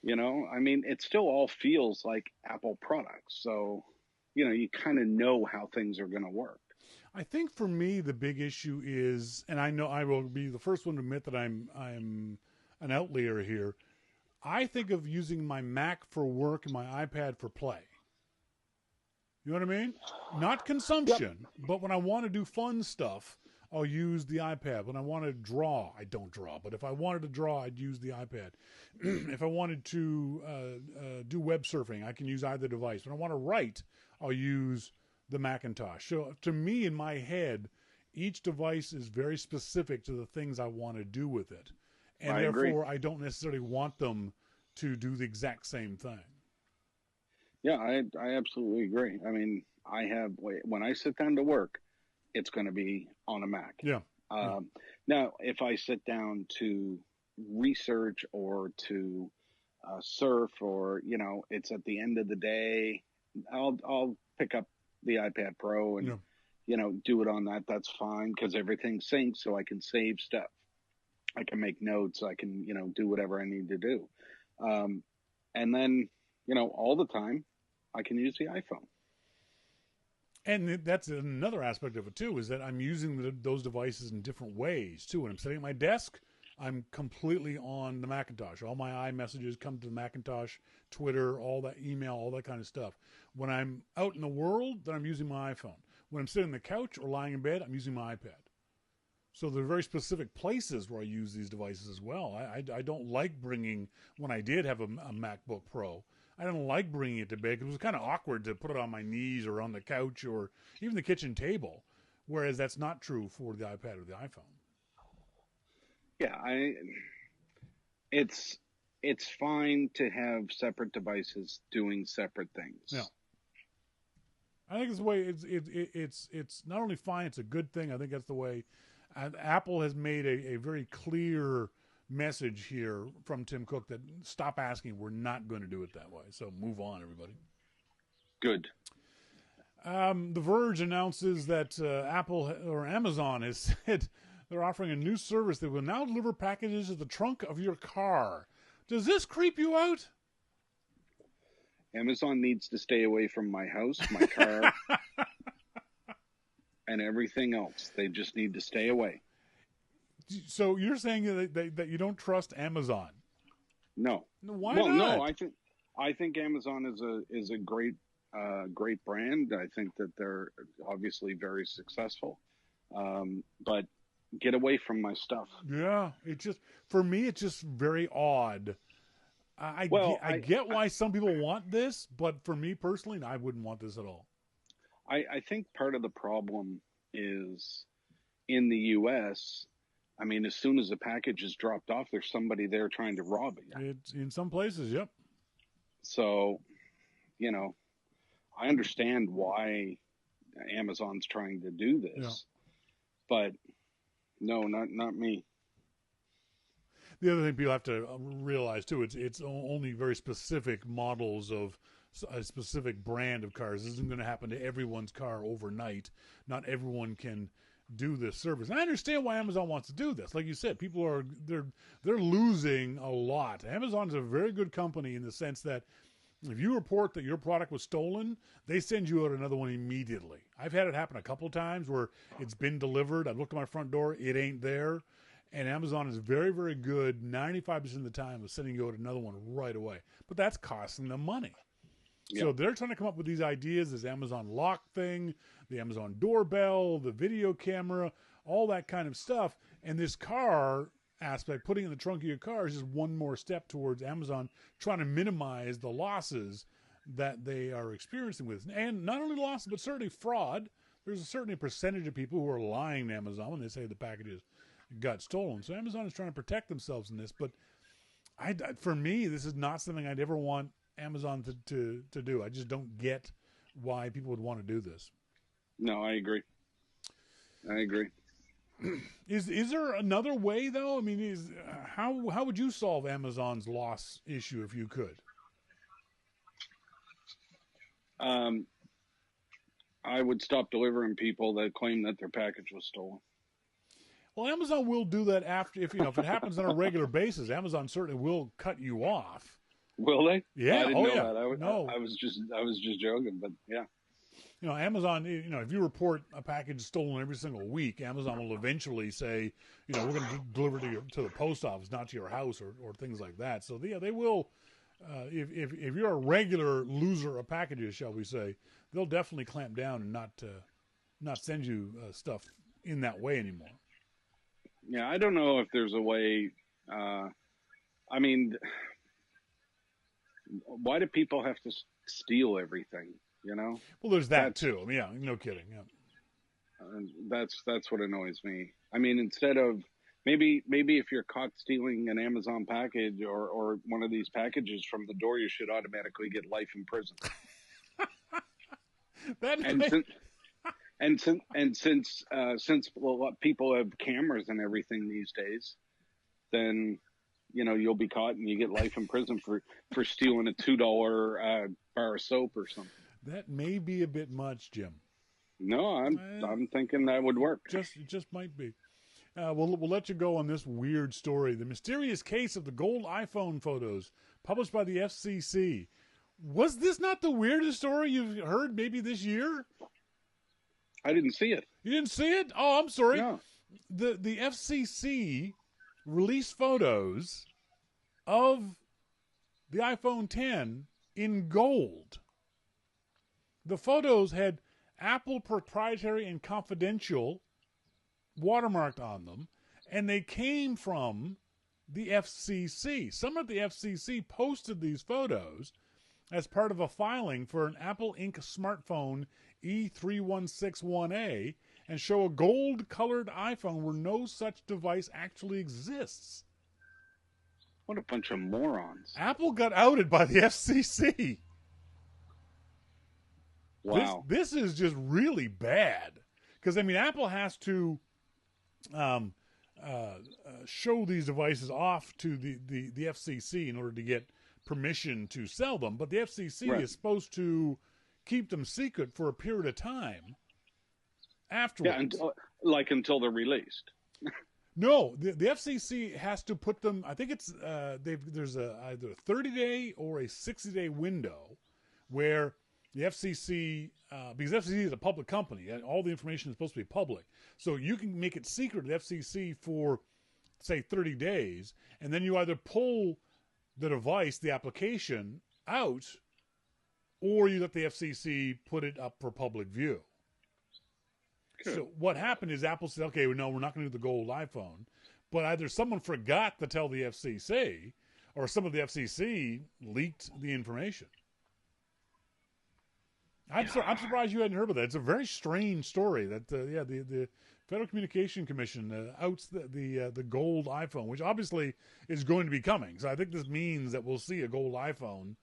I mean, it still all feels like Apple products. So, you kind of know how things are going to work. I think for me the big issue is, and I know I will be the first one to admit that I'm an outlier here. I think of using my Mac for work and my iPad for play. You know what I mean? Not consumption, Yep. but when I want to do fun stuff, I'll use the iPad. When I want to draw, I don't draw, but if I wanted to draw, I'd use the iPad. If I wanted to do web surfing, I can use either device. When I want to write, I'll use the Macintosh. So to me, in my head, each device is very specific to the things I want to do with it. And therefore, I don't necessarily want them to do the exact same thing. Yeah, I absolutely agree. I mean, when I sit down to work, it's going to be on a Mac. Yeah. Now, if I sit down to research or to surf, or it's at the end of the day, I'll pick up the iPad Pro and do it on that. That's fine because everything syncs, so I can save stuff. I can make notes. I can do whatever I need to do, and then all the time I can use the iPhone. And that's another aspect of it, too, is that I'm using those devices in different ways, too. When I'm sitting at my desk, I'm completely on the Macintosh. All my iMessages come to the Macintosh, Twitter, all that email, all that kind of stuff. When I'm out in the world, then I'm using my iPhone. When I'm sitting on the couch or lying in bed, I'm using my iPad. So there are very specific places where I use these devices as well. I don't like bringing, when I did have a MacBook Pro, I didn't like bringing it to bed because it was kind of awkward to put it on my knees or on the couch or even the kitchen table, whereas that's not true for the iPad or the iPhone. Yeah, it's fine to have separate devices doing separate things. Yeah, I think it's the way it's not only fine; it's a good thing. I think that's the way. And Apple has made a very clear message here from Tim Cook that stop asking. We're not going to do it that way. So move on, everybody. Good. The Verge announces that Apple or Amazon has said they're offering a new service that will now deliver packages to the trunk of your car. Does this creep you out? Amazon needs to stay away from my house, my car, and everything else. They just need to stay away. So you're saying that you don't trust Amazon? No. Why not? No. I think Amazon is a great brand. I think that they're obviously very successful. But get away from my stuff. Yeah, for me it's just very odd. I get why some people want this, but for me personally, I wouldn't want this at all. I think part of the problem is in the U.S., I mean, as soon as the package is dropped off, there's somebody there trying to rob you. It's in some places, yep. So, I understand why Amazon's trying to do this, but no, not me. The other thing people have to realize too, it's only very specific models of a specific brand of cars. This isn't going to happen to everyone's car overnight. Not everyone can do this service. And I understand why Amazon wants to do this. Like you said, people they're losing a lot. Amazon's a very good company in the sense that if you report that your product was stolen, they send you out another one immediately. I've had it happen a couple of times where it's been delivered. I've looked at my front door, it ain't there. And Amazon is very, very good 95% of the time of sending you out another one right away. But that's costing them money. Yep. So they're trying to come up with these ideas, this Amazon lock thing, the Amazon doorbell, the video camera, all that kind of stuff. And this car aspect, putting it in the trunk of your car, is just one more step towards Amazon trying to minimize the losses that they are experiencing with. And not only losses, but certainly fraud. There's certainly a percentage of people who are lying to Amazon when they say the packages got stolen. So Amazon is trying to protect themselves in this. But for me, this is not something I'd ever want Amazon to do. I just don't get why people would want to do this. No, I agree. Is there another way though? I mean, how would you solve Amazon's loss issue if you could? I would stop delivering people that claim that their package was stolen. Well, Amazon will do that after if it happens on a regular basis. Amazon certainly will cut you off. Will they? Yeah. I didn't know yeah. that. No. I was just joking, but yeah. Amazon, if you report a package stolen every single week, Amazon will eventually say, we're going to deliver to the post office, not to your house or things like that. So, they will, if you're a regular loser of packages, shall we say, they'll definitely clamp down and not send you stuff in that way anymore. Yeah, I don't know if there's a way. I mean, why do people have to steal everything? Well, there's that too. I mean, yeah, no kidding. Yeah. That's what annoys me. I mean, instead of maybe if you're caught stealing an Amazon package or one of these packages from the door, you should automatically get life in prison. Since people have cameras and everything these days, then you'll be caught and you get life in prison for stealing a $2 bar of soap or something. That may be a bit much, Jim. No, I'm thinking that would work. It just might be. We'll let you go on this weird story. The mysterious case of the gold iPhone photos published by the FCC. Was this not the weirdest story you've heard maybe this year? I didn't see it. You didn't see it? Oh, I'm sorry. No. The FCC released photos of the iPhone X in gold. The photos had Apple proprietary and confidential watermarked on them, and they came from the FCC. Someone at the FCC posted these photos as part of a filing for an Apple Inc. smartphone E3161A and show a gold-colored iPhone where no such device actually exists. What a bunch of morons. Apple got outed by the FCC. Wow. This is just really bad. Because, Apple has to show these devices off to the FCC in order to get permission to sell them. But the FCC is supposed to keep them secret for a period of time afterwards. Yeah, until they're released. No, the FCC has to put them. I think it's there's either a 30-day or a 60-day window where the FCC, because FCC is a public company, and all the information is supposed to be public, so you can make it secret at FCC for, say, 30 days, and then you either pull the device, the application, out, or you let the FCC put it up for public view. Good. So what happened is Apple said, okay, no, we're not going to do the gold iPhone, but either someone forgot to tell the FCC, or some of the FCC leaked the information. I'm surprised you hadn't heard of that. It's a very strange story that the Federal Communication Commission outs the gold iPhone, which obviously is going to be coming. So I think this means that we'll see a gold iPhone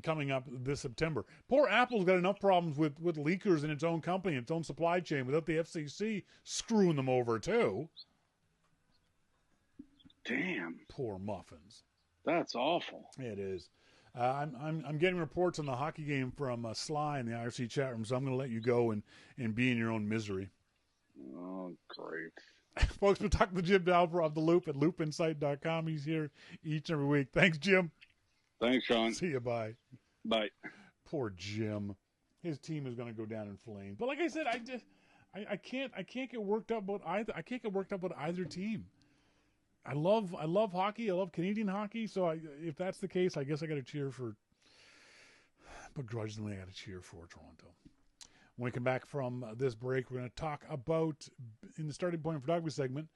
coming up this September. Poor Apple's got enough problems with leakers in its own company, its own supply chain, without the FCC screwing them over too. Damn. Poor muffins. That's awful. It is. I'm getting reports on the hockey game from Sly in the IRC chat room, so I'm going to let you go and be in your own misery. Oh, great. Folks, we're talking to Jim Dalper of The Loop at loopinsight.com. He's here each and every week. Thanks, Jim. Thanks, Shawn. See you. Bye. Bye. Poor Jim. His team is going to go down in flames. But like I said, I can't get worked up about either. I can't get worked up about either team. I love hockey. I love Canadian hockey. So if that's the case, I guess I got to cheer for. Begrudgingly, I got to cheer for Toronto. When we come back from this break, we're going to talk about, in the starting point photography segment,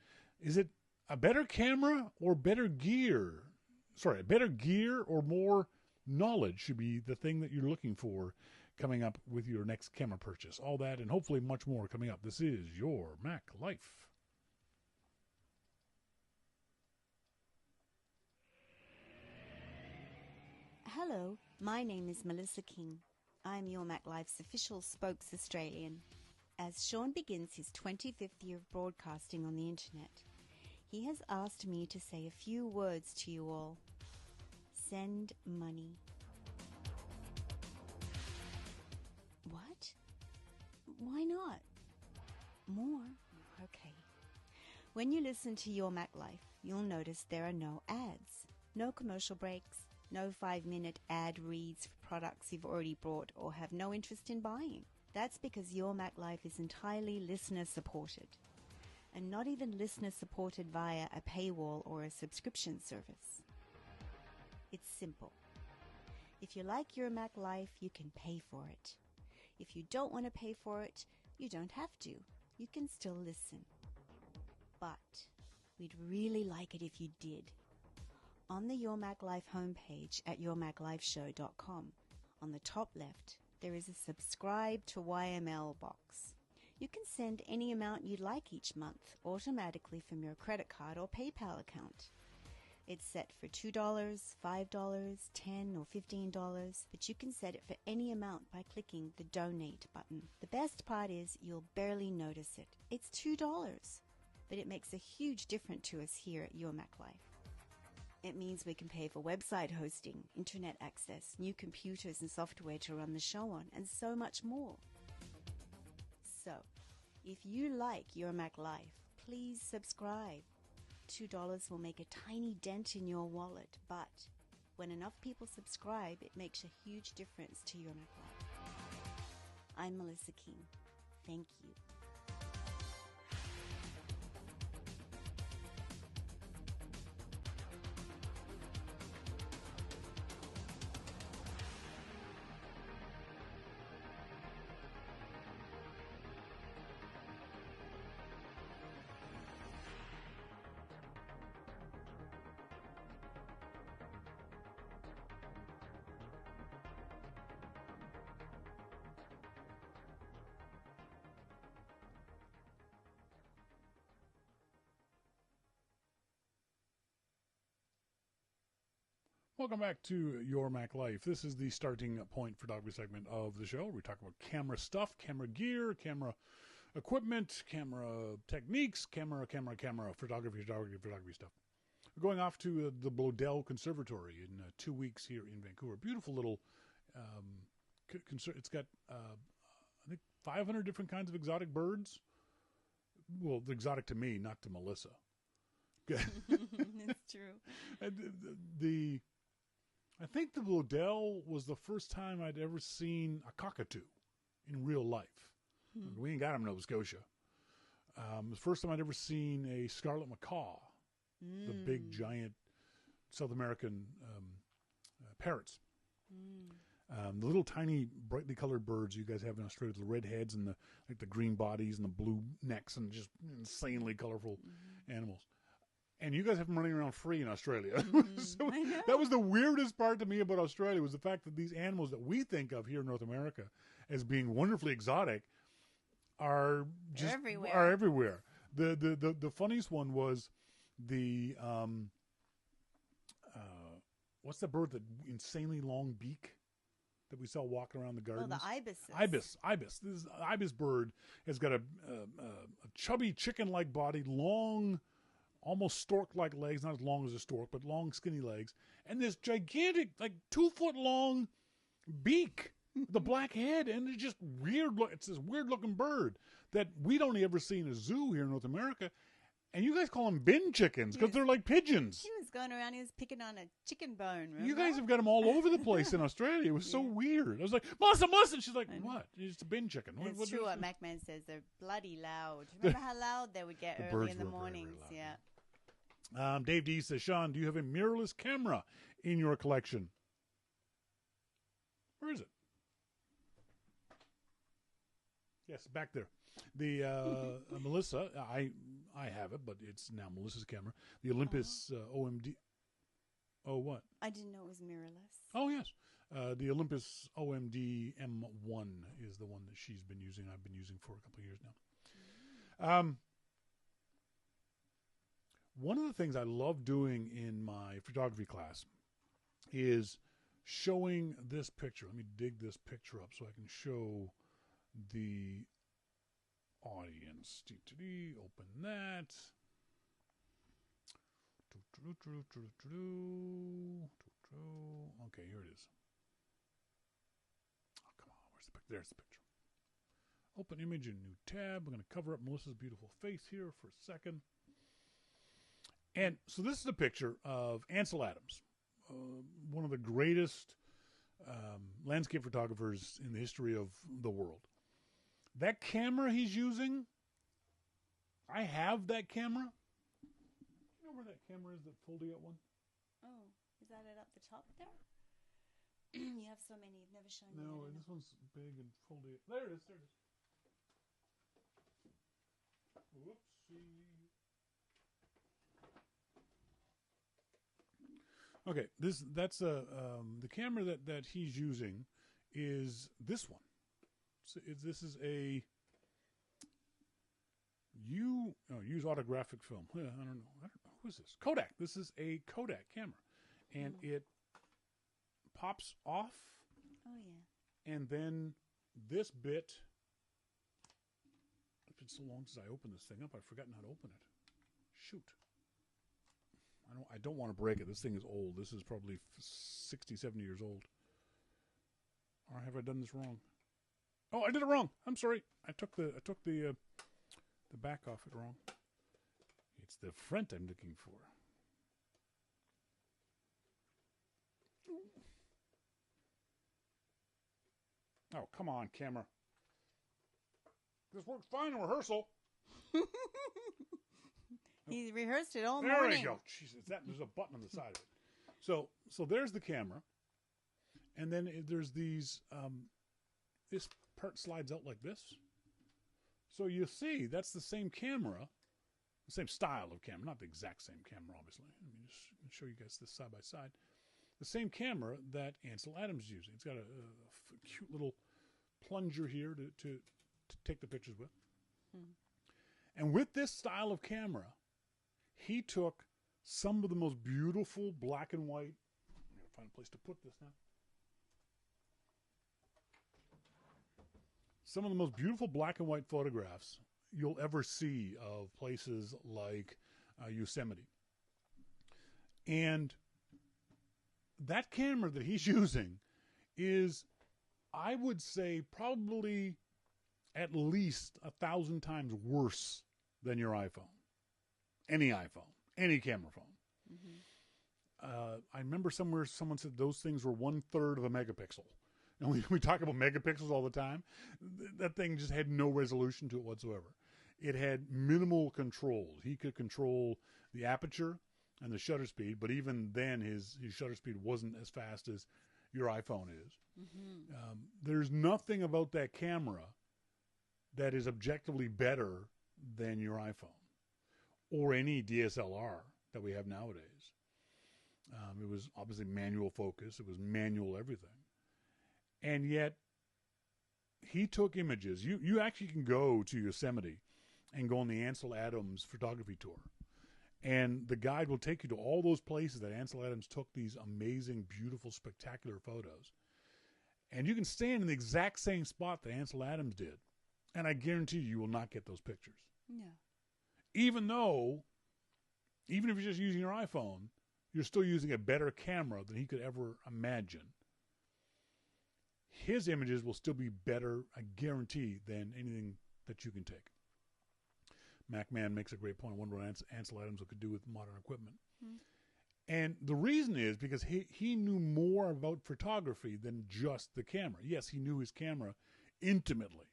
is it a better camera or better gear? Sorry, better gear or more knowledge should be the thing that you're looking for coming up with your next camera purchase. All that and hopefully much more coming up. This is your Mac Life. Hello, my name is Melissa King. I'm your Mac Life's official spokes Australian. As Shawn begins his 25th year of broadcasting on the internet, he has asked me to say a few words to you all. Send money. What? Why not? More? Okay. When you listen to Your Mac Life, you'll notice there are no ads, no commercial breaks, no 5-minute ad reads for products you've already bought or have no interest in buying. That's because Your Mac Life is entirely listener-supported, and not even listener-supported via a paywall or a subscription service. It's simple. If you like Your Mac Life, you can pay for it. If you don't want to pay for it, you don't have to. You can still listen. But we'd really like it if you did. On the Your Mac Life homepage at yourmaclifeshow.com, on the top left, there is a subscribe to YML box. You can send any amount you'd like each month automatically from your credit card or PayPal account. It's set for $2, $5, $10 or $15, but you can set it for any amount by clicking the Donate button. The best part is you'll barely notice it. It's $2, but it makes a huge difference to us here at Your Mac Life. It means we can pay for website hosting, internet access, new computers and software to run the show on, and so much more. So, if you like Your Mac Life, please subscribe. $2 will make a tiny dent in your wallet, but when enough people subscribe, it makes a huge difference to Your Mac Life. I'm Melissa King. Thank you. Welcome back to Your Mac Life. This is the starting point photography segment of the show. We talk about camera stuff, camera gear, camera equipment, camera techniques, camera, photography stuff. We're going off to the Bloedel Conservatory in 2 weeks here in Vancouver. Beautiful little, it's got, I think, 500 different kinds of exotic birds. Well, exotic to me, not to Melissa. It's true. I think the Bloedel was the first time I'd ever seen a cockatoo in real life. We ain't got them in Nova Scotia. The first time I'd ever seen a scarlet macaw, the big, giant South American parrots. The little tiny, brightly colored birds you guys have in Australia, the red heads and the green bodies and the blue necks and just insanely colorful animals. And you guys have them running around free in Australia. So that was the weirdest part to me about Australia, was the fact that these animals that we think of here in North America as being wonderfully exotic are just everywhere. The funniest one was the what's the bird, that insanely long beak that we saw walking around the gardens? Oh, the ibis. Ibis. This ibis bird has got a chubby chicken-like body, long, almost stork-like legs, not as long as a stork, but long, skinny legs, and this gigantic, 2-foot-long beak, the black head, and it's just weird. It's this weird-looking bird that we'd only ever seen in a zoo here in North America, and you guys call them bin chickens because they're like pigeons. He was going around, he was picking on a chicken bone, remember? You guys have got them all over the place in Australia. It was so weird. I was like, Melissa, and she's like, what? It's a bin chicken. It's true what MacMan says. They're bloody loud. Remember how loud they would get early in the mornings? Very loud. Dave D says, Shawn, do you have a mirrorless camera in your collection? Where is it? Yes, back there. The Melissa, I have it, but it's now Melissa's camera. The Olympus OMD. Oh, what? I didn't know it was mirrorless. Oh, yes. The Olympus OMD M1 is the one that she's been using. I've been using for a couple of years now. One of the things I love doing in my photography class is showing this picture. Let me dig this picture up so I can show the audience. Open that. Okay, here it is. Oh, come on. Where's the picture? There's the picture. Open image in new tab. I'm going to cover up Melissa's beautiful face here for a second. And so this is a picture of Ansel Adams, one of the greatest landscape photographers in the history of the world. That camera he's using, I have that camera. You know where that camera is, that folding out one? Oh, is that it up the top there? You have so many. You've never shown me. No, this one's big and folded. There it is. There it is. Whoopsie. Okay, that's the camera that he's using is this one. So this is a use autographic film. I don't know. Who is this? Kodak. This is a Kodak camera, and it pops off. Oh yeah. And then this bit. It's been so long since I opened this thing up. I've forgotten how to open it. Shoot. I don't want to break it. This thing is old. This is probably 60, 70 years old. Or have I done this wrong? Oh, I did it wrong. I'm sorry. I took the back off it wrong. It's the front I'm looking for. Oh, come on, camera. This works fine in rehearsal. He rehearsed it all there morning. There we go. Jesus, there's a button on the side of it. So there's the camera, and then there's these. This part slides out like this. So you see, that's the same camera, the same style of camera, not the exact same camera, obviously. Let me just show you guys this side by side. The same camera that Ansel Adams is using. It's got a cute little plunger here to take the pictures with. And with this style of camera, he took some of the most beautiful black and white. I'm going to find a place to put this now. Some of the most beautiful black and white photographs you'll ever see of places like Yosemite. And that camera that he's using is, I would say, probably at least 1,000 times worse than your iPhone. Any iPhone, any camera phone. I remember somewhere someone said those things were 1/3 of a megapixel. And we talk about megapixels all the time. That thing just had no resolution to it whatsoever. It had minimal controls. He could control the aperture and the shutter speed, but even then his shutter speed wasn't as fast as your iPhone is. There's nothing about that camera that is objectively better than your iPhone or any DSLR that we have nowadays. It was obviously manual focus. It was manual everything. And yet, he took images. You actually can go to Yosemite and go on the Ansel Adams photography tour. And the guide will take you to all those places that Ansel Adams took these amazing, beautiful, spectacular photos. And you can stand in the exact same spot that Ansel Adams did. And I guarantee you will not get those pictures. No. Even if you're just using your iPhone, you're still using a better camera than he could ever imagine. His images will still be better, I guarantee, than anything that you can take. MacMan makes a great point. I wonder what Ansel Adams could do with modern equipment. And the reason is because he knew more about photography than just the camera. Yes, he knew his camera intimately.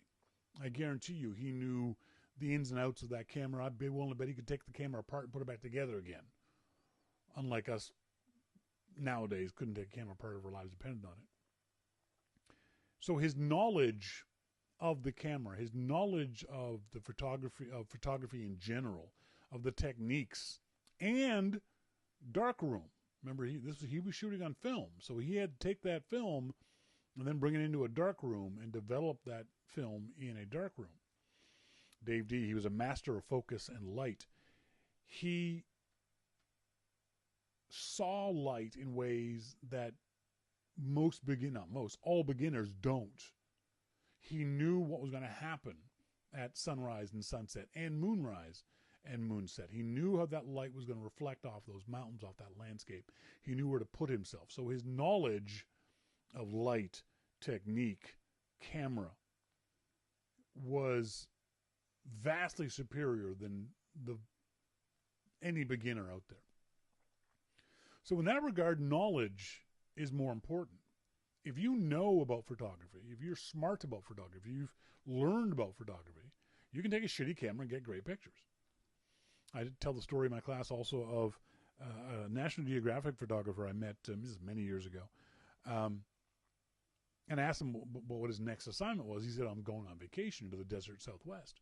I guarantee you he knew the ins and outs of that camera. I'd be willing to bet he could take the camera apart and put it back together again. Unlike us nowadays, couldn't take a camera apart if our lives depended on it. So his knowledge of the camera, his knowledge of the photography in general, of the techniques, and darkroom. Remember, he was shooting on film, so he had to take that film and then bring it into a darkroom and develop that film in a darkroom. Dave D, he was a master of focus and light. He saw light in ways that all beginners don't. He knew what was going to happen at sunrise and sunset and moonrise and moonset. He knew how that light was going to reflect off those mountains, off that landscape. He knew where to put himself. So his knowledge of light, technique, camera was vastly superior than any beginner out there. So in that regard, knowledge is more important. If you know about photography, if you're smart about photography, you've learned about photography, you can take a shitty camera and get great pictures. I tell the story in my class also of a National Geographic photographer I met, this is many years ago, and I asked him what his next assignment was. He said, I'm going on vacation to the desert Southwest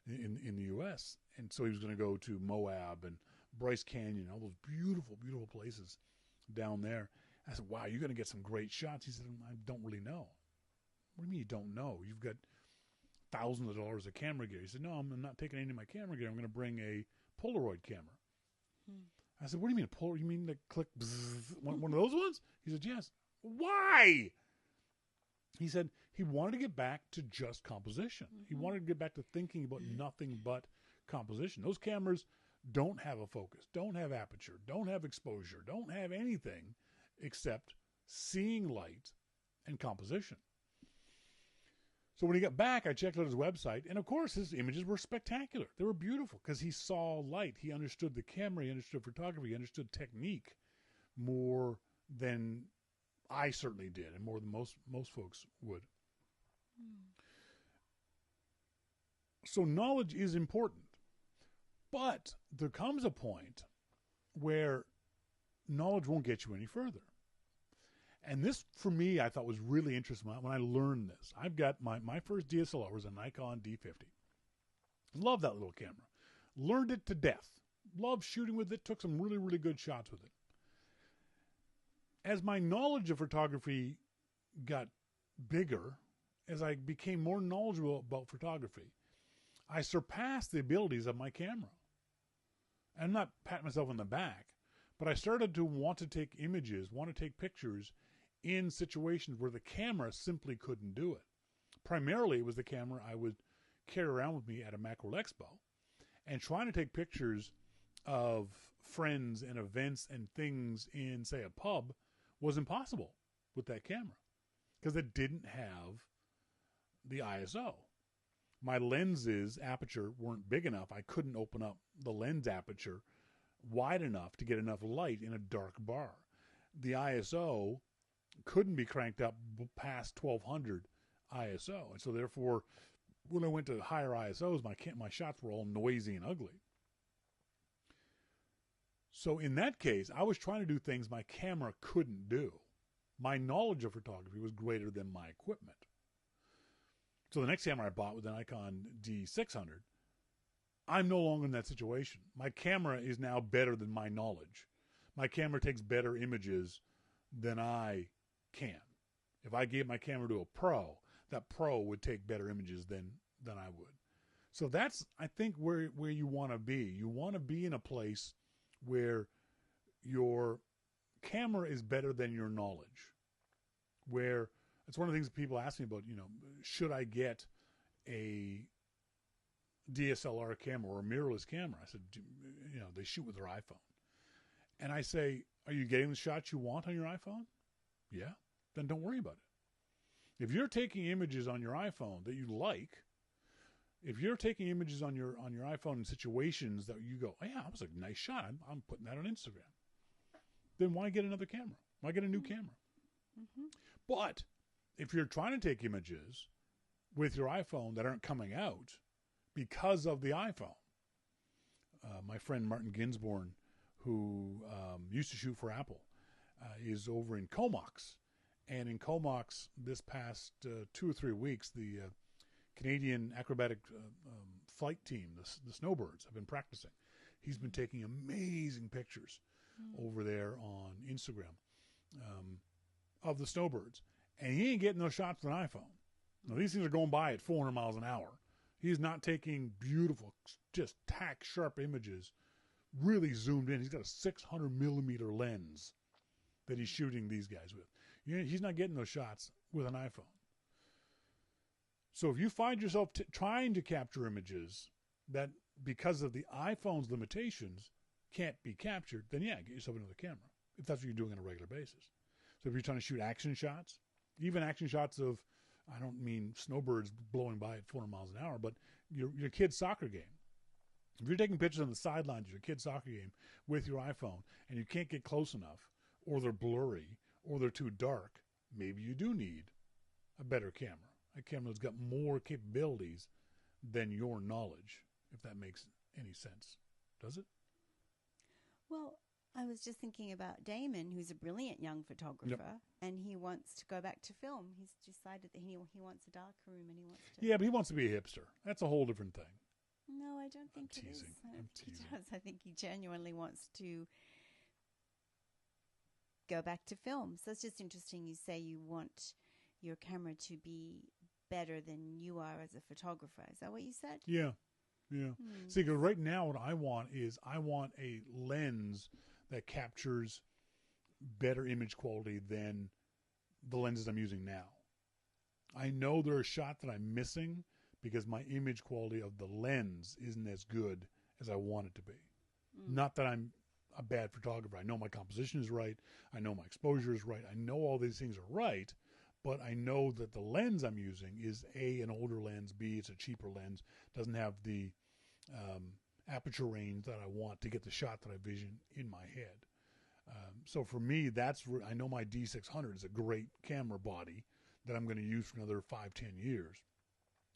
in the U.S., and so he was going to go to Moab and Bryce Canyon, all those beautiful, beautiful places down there. I said, wow, you're going to get some great shots. He said, I don't really know. What do you mean you don't know? You've got thousands of dollars of camera gear. He said, no, I'm not taking any of my camera gear. I'm going to bring a Polaroid camera. I said, what do you mean a Polaroid? You mean like click bzzz, one of those ones? He said, yes. Why? He said he wanted to get back to just composition. He wanted to get back to thinking about nothing but composition. Those cameras don't have a focus, don't have aperture, don't have exposure, don't have anything except seeing light and composition. So when he got back, I checked out his website, and of course his images were spectacular. They were beautiful because he saw light. He understood the camera, he understood photography, he understood technique more than I certainly did, and more than most folks would. So knowledge is important. But there comes a point where knowledge won't get you any further. And this, for me, I thought was really interesting when I learned this. I've got my first DSLR was a Nikon D50. Love that little camera. Learned it to death. Loved shooting with it. Took some really, really good shots with it. As my knowledge of photography got bigger, as I became more knowledgeable about photography, I surpassed the abilities of my camera. I'm not patting myself on the back, but I started to want to take images, want to take pictures in situations where the camera simply couldn't do it. Primarily, it was the camera I would carry around with me at a Macworld Expo, and trying to take pictures of friends and events and things in, say, a pub was impossible with that camera because it didn't have the ISO. My lenses aperture weren't big enough. I couldn't open up the lens aperture wide enough to get enough light in a dark bar. The ISO couldn't be cranked up past 1200 ISO. And so therefore, when I went to higher ISOs, my shots were all noisy and ugly. So in that case, I was trying to do things my camera couldn't do. My knowledge of photography was greater than my equipment. So the next camera I bought was the Nikon D600. I'm no longer in that situation. My camera is now better than my knowledge. My camera takes better images than I can. If I gave my camera to a pro, that pro would take better images than I would. So that's, I think, where you want to be. You want to be in a place where your camera is better than your knowledge. Where it's one of the things that people ask me about, should I get a DSLR camera or a mirrorless camera? I said, they shoot with their iPhone. And I say, are you getting the shots you want on your iPhone? Yeah. Then don't worry about it. If you're taking images on your iPhone that you like, if you're taking images on your iPhone in situations that you go, oh yeah, that was a nice shot, I'm putting that on Instagram, then why get another camera? Why get a new camera? Mm-hmm. But if you're trying to take images with your iPhone that aren't coming out because of the iPhone, my friend Martin Ginsborn, who used to shoot for Apple, is over in Comox. And in Comox, this past 2 or 3 weeks, the Canadian acrobatic flight team, the Snowbirds, have been practicing. He's been taking amazing pictures over there on Instagram of the Snowbirds. And he ain't getting those shots with an iPhone. Now, these things are going by at 400 miles an hour. He's not taking beautiful, just tack-sharp images, really zoomed in. He's got a 600 millimeter lens that he's shooting these guys with. He's not getting those shots with an iPhone. So if you find yourself trying to capture images that, because of the iPhone's limitations, can't be captured, then yeah, get yourself another camera, if that's what you're doing on a regular basis. So if you're trying to shoot action shots, even action shots of I don't mean snowbirds blowing by at 400 miles an hour, but your kid's soccer game. If you're taking pictures on the sidelines of your kid's soccer game with your iPhone and you can't get close enough, or they're blurry, or they're too dark, maybe you do need a better camera. A camera that's got more capabilities than your knowledge, if that makes any sense. Does it? Well, I was just thinking about Damon, who's a brilliant young photographer, and he wants to go back to film. He's decided that he wants a dark room and he wants to... Yeah, but he wants to be a hipster. That's a whole different thing. No, I don't think I'm it is. teasing. I don't I'm think teasing. he does. I think he genuinely wants to go back to film. So it's just interesting you say you want your camera to be better than you are as a photographer. Is that what you said? Yeah. See, because right now what I want is I want a lens that captures better image quality than the lenses I'm using now. I know there are shots that I'm missing because my image quality of the lens isn't as good as I want it to be. Not that I'm a bad photographer. I know my composition is right. I know my exposure is right. I know all these things are right, but I know that the lens I'm using is A, an older lens, B, it's a cheaper lens, doesn't have the aperture range that I want to get the shot that I vision in my head. So for me, I know my D600 is a great camera body that I'm going to use for another 5-10 years.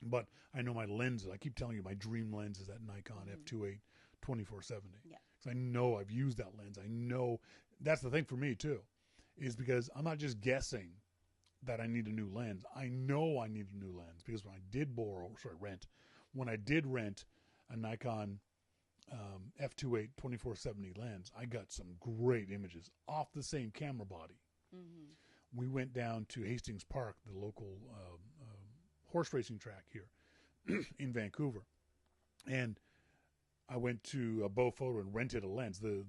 But I know my lenses. I keep telling you my dream lens is that Nikon F2.8 24-70. Yeah. Because I know I've used that lens. I know that's the thing for me too, is because I'm not just guessing that I need a new lens. I know I need a new lens because when I did rent a Nikon F2.8 24-70 lens, I got some great images off the same camera body. We went down to Hastings Park, the local horse racing track here in Vancouver, and I went to a Bow Photo and rented a lens. The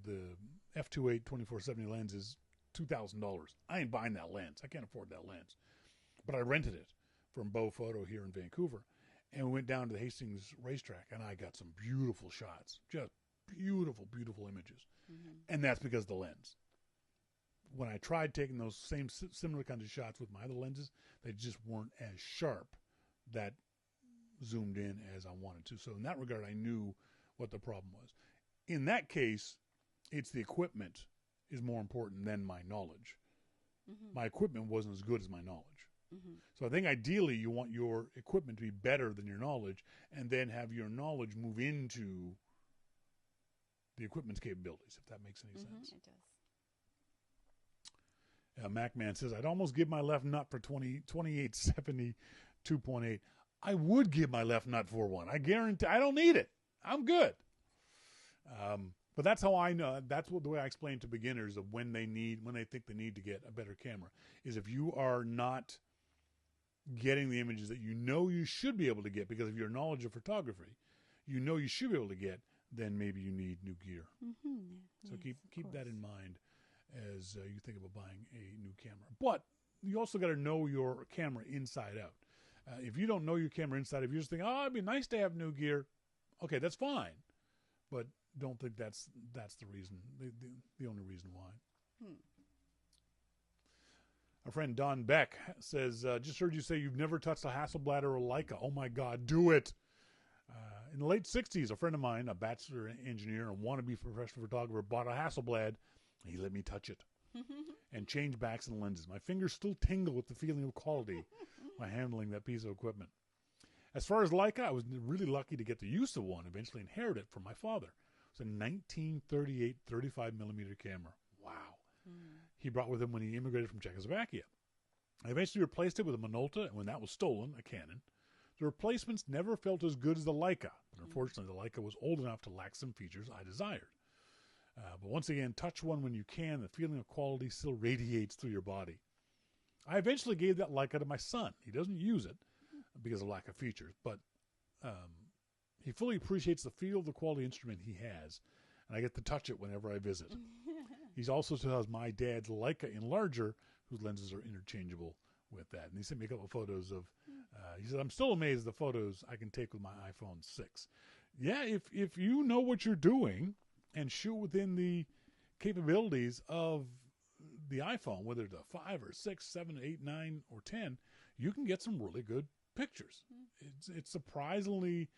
F2.8 24-70 lens is $2,000. I ain't buying that lens. I can't afford that lens. But I rented it from Bow Photo here in Vancouver, and we went down to the Hastings racetrack, and I got some beautiful shots, just beautiful, beautiful images. And that's because of the lens. When I tried taking those similar kinds of shots with my other lenses, they just weren't as sharp that zoomed in as I wanted to. So in that regard, I knew what the problem was. In that case, it's the equipment is more important than my knowledge. My equipment wasn't as good as my knowledge. So I think ideally you want your equipment to be better than your knowledge, and then have your knowledge move into the equipment's capabilities, if that makes any sense. It does. MacMan says, I'd almost give my left nut for 2870 2.8. I would give my left nut for one. I guarantee I don't need it. I'm good. But that's how I know. That's the way I explain to beginners of when they think they need to get a better camera, is if you are not getting the images that you know you should be able to get because of your knowledge of photography, you know you should be able to get, then maybe you need new gear. So Yes, keep that in mind as you think about buying a new camera. But you also got to know your camera inside out. If you don't know your camera inside out, if you just think, oh, it'd be nice to have new gear, okay, that's fine. But don't think that's the reason, the only reason why. Our friend Don Beck says, just heard you say you've never touched a Hasselblad or a Leica. Oh my God, do it. In the late 60s, a friend of mine, a bachelor engineer and wannabe professional photographer, bought a Hasselblad. He let me touch it and change backs and lenses. My fingers still tingle with the feeling of quality by handling that piece of equipment. As far as Leica, I was really lucky to get the use of one, eventually inherited it from my father. It was a 1938 35mm camera. Wow. He brought with him when he immigrated from Czechoslovakia. I eventually replaced it with a Minolta, and when that was stolen, a Canon. The replacements never felt as good as the Leica, but unfortunately the Leica was old enough to lack some features I desired. But once again, touch one when you can. The feeling of quality still radiates through your body. I eventually gave that Leica to my son. He doesn't use it because of lack of features, but he fully appreciates the feel of the quality instrument he has, and I get to touch it whenever I visit. He also still has my dad's Leica Enlarger, whose lenses are interchangeable with that. And he sent me a couple of photos of, he said, I'm still amazed at the photos I can take with my iPhone 6. Yeah, if you know what you're doing and shoot within the capabilities of the iPhone, whether it's a 5 or 6, 7, 8, 9, or 10, you can get some really good pictures. It's surprisingly,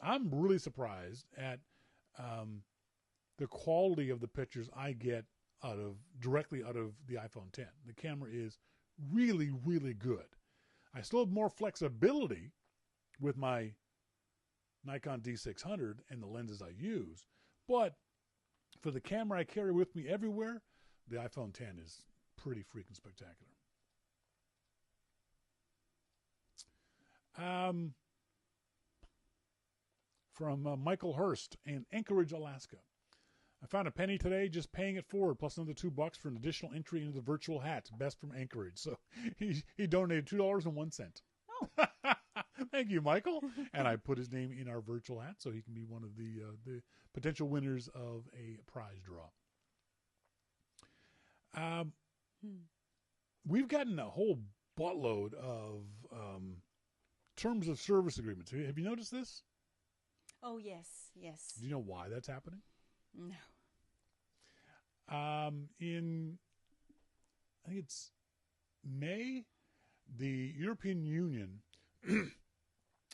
I'm really surprised at the quality of the pictures I get directly out of the iPhone 10. The camera is really, really good. I still have more flexibility with my Nikon D600 and the lenses I use, but for the camera I carry with me everywhere, the iPhone 10 is pretty freaking spectacular. From Michael Hurst in Anchorage, Alaska. I found a penny today just paying it forward, plus another $2 for an additional entry into the virtual hat. Best from Anchorage. So he donated $2.01. Oh. Thank you, Michael. And I put his name in our virtual hat so he can be one of the potential winners of a prize draw. We've gotten a whole buttload of terms of service agreements. Have you noticed this? Oh, yes. Do you know why that's happening? No. I think it's May, the European Union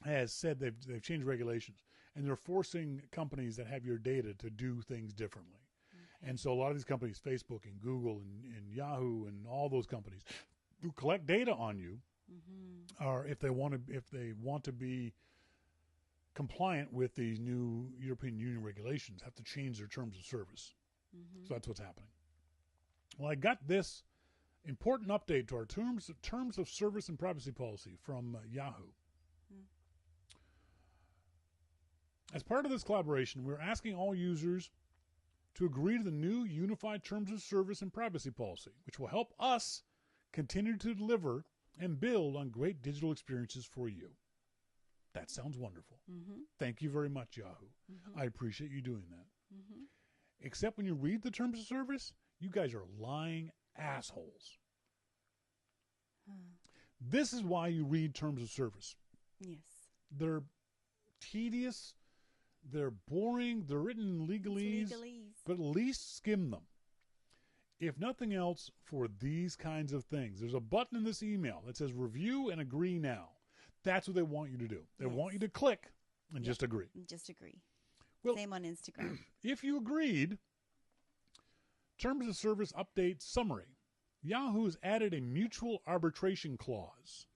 has said they've changed regulations, and they're forcing companies that have your data to do things differently. Okay. And so a lot of these companies, Facebook and Google and Yahoo and all those companies who collect data on you, are if they want to be compliant with these new European Union regulations, have to change their terms of service. So that's what's happening. Well, I got this important update to our terms of service and privacy policy from Yahoo. As part of this collaboration, we're asking all users to agree to the new unified terms of service and privacy policy, which will help us continue to deliver and build on great digital experiences for you. That sounds wonderful. Thank you very much, Yahoo. I appreciate you doing that. Except when you read the terms of service, you guys are lying assholes. This is why you read terms of service. Yes. They're tedious, they're boring, they're written in legalese, but at least skim them. If nothing else, for these kinds of things. There's a button in this email that says review and agree now. That's what they want you to do. They want you to click and just agree. Just agree. Well, same on Instagram. If you agreed, terms of service update summary. Yahoo has added a mutual arbitration clause.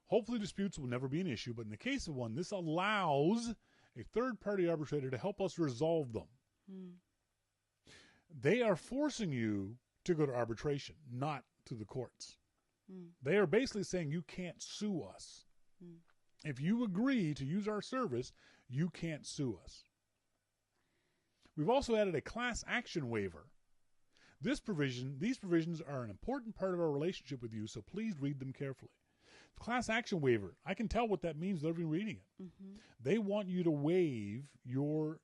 Hopefully disputes will never be an issue, but in the case of one, this allows a third-party arbitrator to help us resolve them. They are forcing you to go to arbitration, not to the courts. They are basically saying you can't sue us. If you agree to use our service, you can't sue us. We've also added a class action waiver. These provisions are an important part of our relationship with you, so please read them carefully. Class action waiver, I can tell what that means without even reading it. They want you to waive your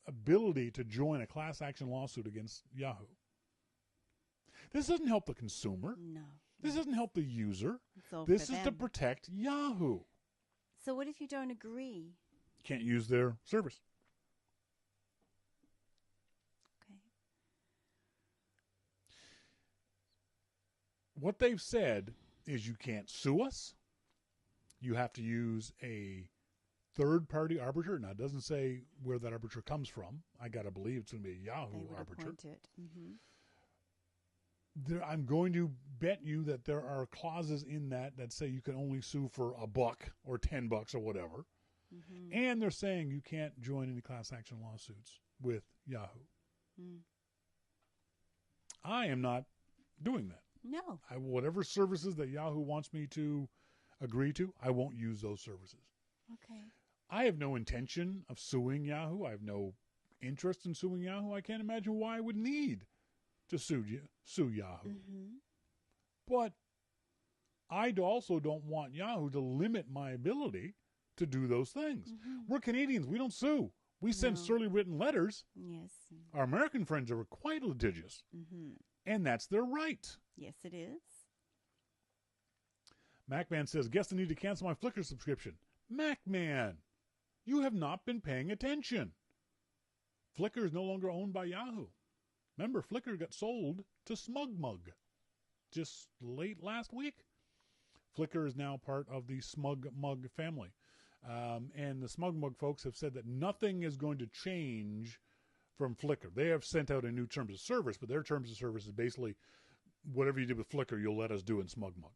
ability to join a class action lawsuit against Yahoo. This doesn't help the consumer. No. This doesn't help the user. This is to protect Yahoo. So what if you don't agree? Can't use their service. Okay. What they've said is you can't sue us. You have to use a third-party arbiter. Now, it doesn't say where that arbiter comes from. I got to believe it's going to be a Yahoo arbiter. I'm going to bet you that there are clauses in that say you can only sue for $1 or $10 or whatever. And they're saying you can't join any class action lawsuits with Yahoo. I am not doing that. No. Whatever services that Yahoo wants me to agree to, I won't use those services. Okay. I have no intention of suing Yahoo. I have no interest in suing Yahoo. I can't imagine why I would need to sue Yahoo. But I also don't want Yahoo to limit my ability to do those things. We're Canadians. We don't sue. We send surly written letters. Yes. Our American friends are quite litigious. And that's their right. Yes, it is. MacMan says, guess I need to cancel my Flickr subscription. MacMan, you have not been paying attention. Flickr is no longer owned by Yahoo. Remember, Flickr got sold to SmugMug. just late last week. Flickr is now part of the Smug Mug family. And the Smug Mug folks have said that nothing is going to change from Flickr. They have sent out a new terms of service, but their terms of service is basically whatever you did with Flickr, you'll let us do in Smug Mug.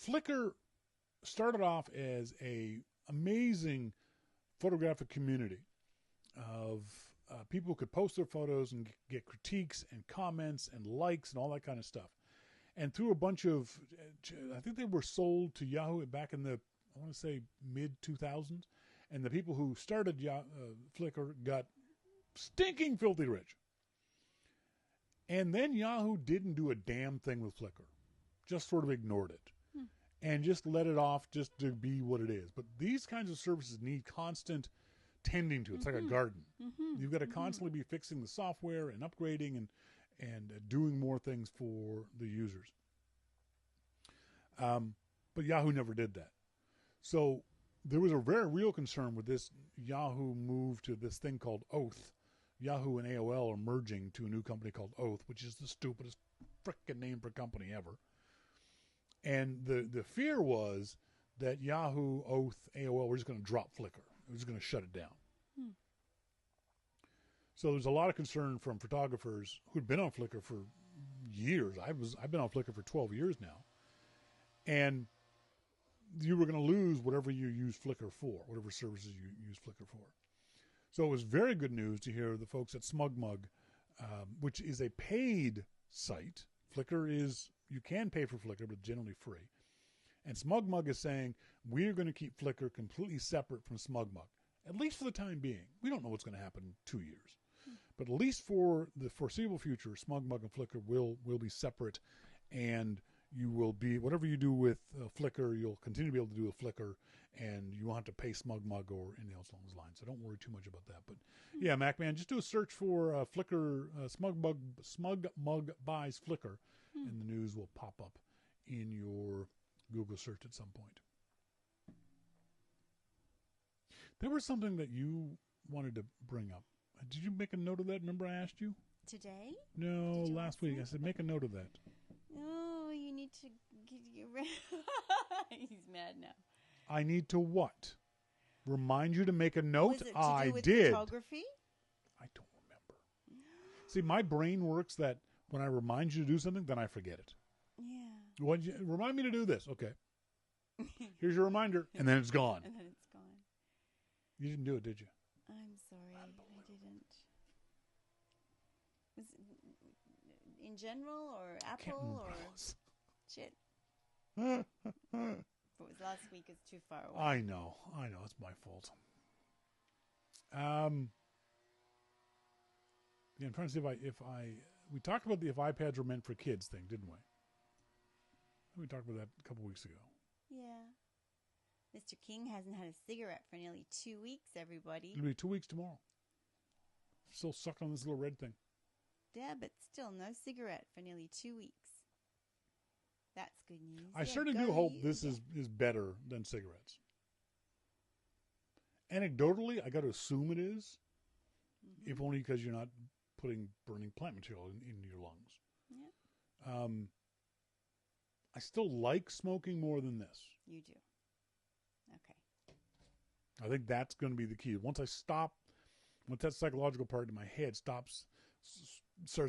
Flickr started off as a amazing photographic community of people who could post their photos and get critiques and comments and likes and all that kind of stuff. And through a bunch of, I think they were sold to Yahoo back in the, I want to say, mid-2000s. And the people who started Flickr got stinking filthy rich. And then Yahoo didn't do a damn thing with Flickr. Just sort of ignored it. And just let it off just to be what it is. But these kinds of services need constant tending to. It's like a garden. You've got to constantly be fixing the software and upgrading and doing more things for the users. But Yahoo never did that. So there was a very real concern with this Yahoo move to this thing called Oath. Yahoo and AOL are merging to a new company called Oath, which is the stupidest frickin' name for a company ever. And the fear was that Yahoo, Oath, AOL were just going to drop Flickr. It was going to shut it down. So there's a lot of concern from photographers who'd been on Flickr for years. I've been on Flickr for 12 years now. And you were going to lose whatever you use Flickr for, whatever services you use Flickr for. So it was very good news to hear the folks at SmugMug, which is a paid site. Flickr is, you can pay for Flickr, but generally free. And SmugMug is saying, we're going to keep Flickr completely separate from SmugMug, at least for the time being. We don't know what's going to happen in 2 years. But at least for the foreseeable future, SmugMug and Flickr will be separate, and you will be, whatever you do with Flickr, you'll continue to be able to do with Flickr, and you won't have to pay SmugMug or anything else along those lines. So don't worry too much about that. But yeah, MacMan, just do a search for Flickr, SmugMug buys Flickr, and the news will pop up in your Google search at some point. There was something that you wanted to bring up. Did you make a note of that? Remember I asked you? Today? No, last week. I said make a note of that. Oh, you need to get rid. He's mad now. I need to what? Remind you to make a note? Was it to I do with did. photography? I don't remember. See, my brain works that when I remind you to do something, then I forget it. Yeah. Remind me to do this. Okay. Here's your reminder. And then it's gone. And then it's gone. You didn't do it, did you? I'm sorry, I didn't. Was it in general or Apple or shit? If it was last week, it's too far away. I know. It's my fault. Yeah, I'm trying to see if we talked about the if iPads were meant for kids thing, didn't we? We talked about that a couple weeks ago. Yeah. Mr. King hasn't had a cigarette for nearly 2 weeks, everybody. It'll be 2 weeks tomorrow. Still sucked on this little red thing. Yeah, but still no cigarette for nearly 2 weeks. That's good news. I certainly do hope this is better than cigarettes. Anecdotally, I got to assume it is, if only because you're not putting burning plant material in your lungs. Yeah. I still like smoking more than this. You do. Okay. I think that's going to be the key. Once that psychological part in my head starts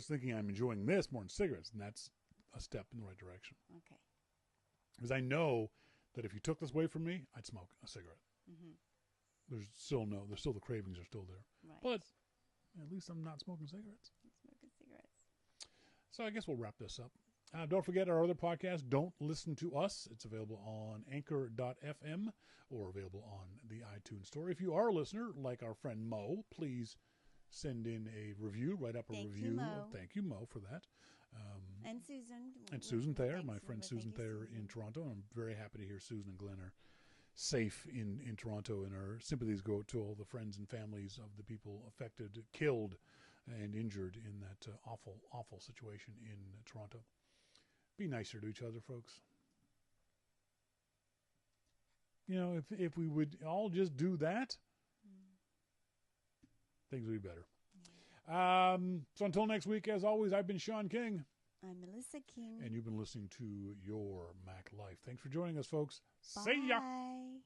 thinking I'm enjoying this more than cigarettes, and that's a step in the right direction. Okay. Because I know that if you took this away from me, I'd smoke a cigarette. There's still the cravings are still there. Right. But at least I'm not smoking cigarettes. Smoking cigarettes. So I guess we'll wrap this up. Don't forget our other podcast, Don't Listen to Us. It's available on anchor.fm or available on the iTunes store. If you are a listener, like our friend Mo, please send in a review, write up a review. You, Mo. Thank you, Mo, for that. And Susan. And Susan Thayer, my friend Susan Thayer in Toronto. I'm very happy to hear Susan and Glenn are safe in Toronto, and our sympathies go to all the friends and families of the people affected, killed, and injured in that awful, awful situation in Toronto. Be nicer to each other, folks. You know, if we would all just do that, things would be better. So until next week, as always, I've been Shawn King. I'm Melissa King. And you've been listening to Your Mac Life. Thanks for joining us, folks. See ya. Bye.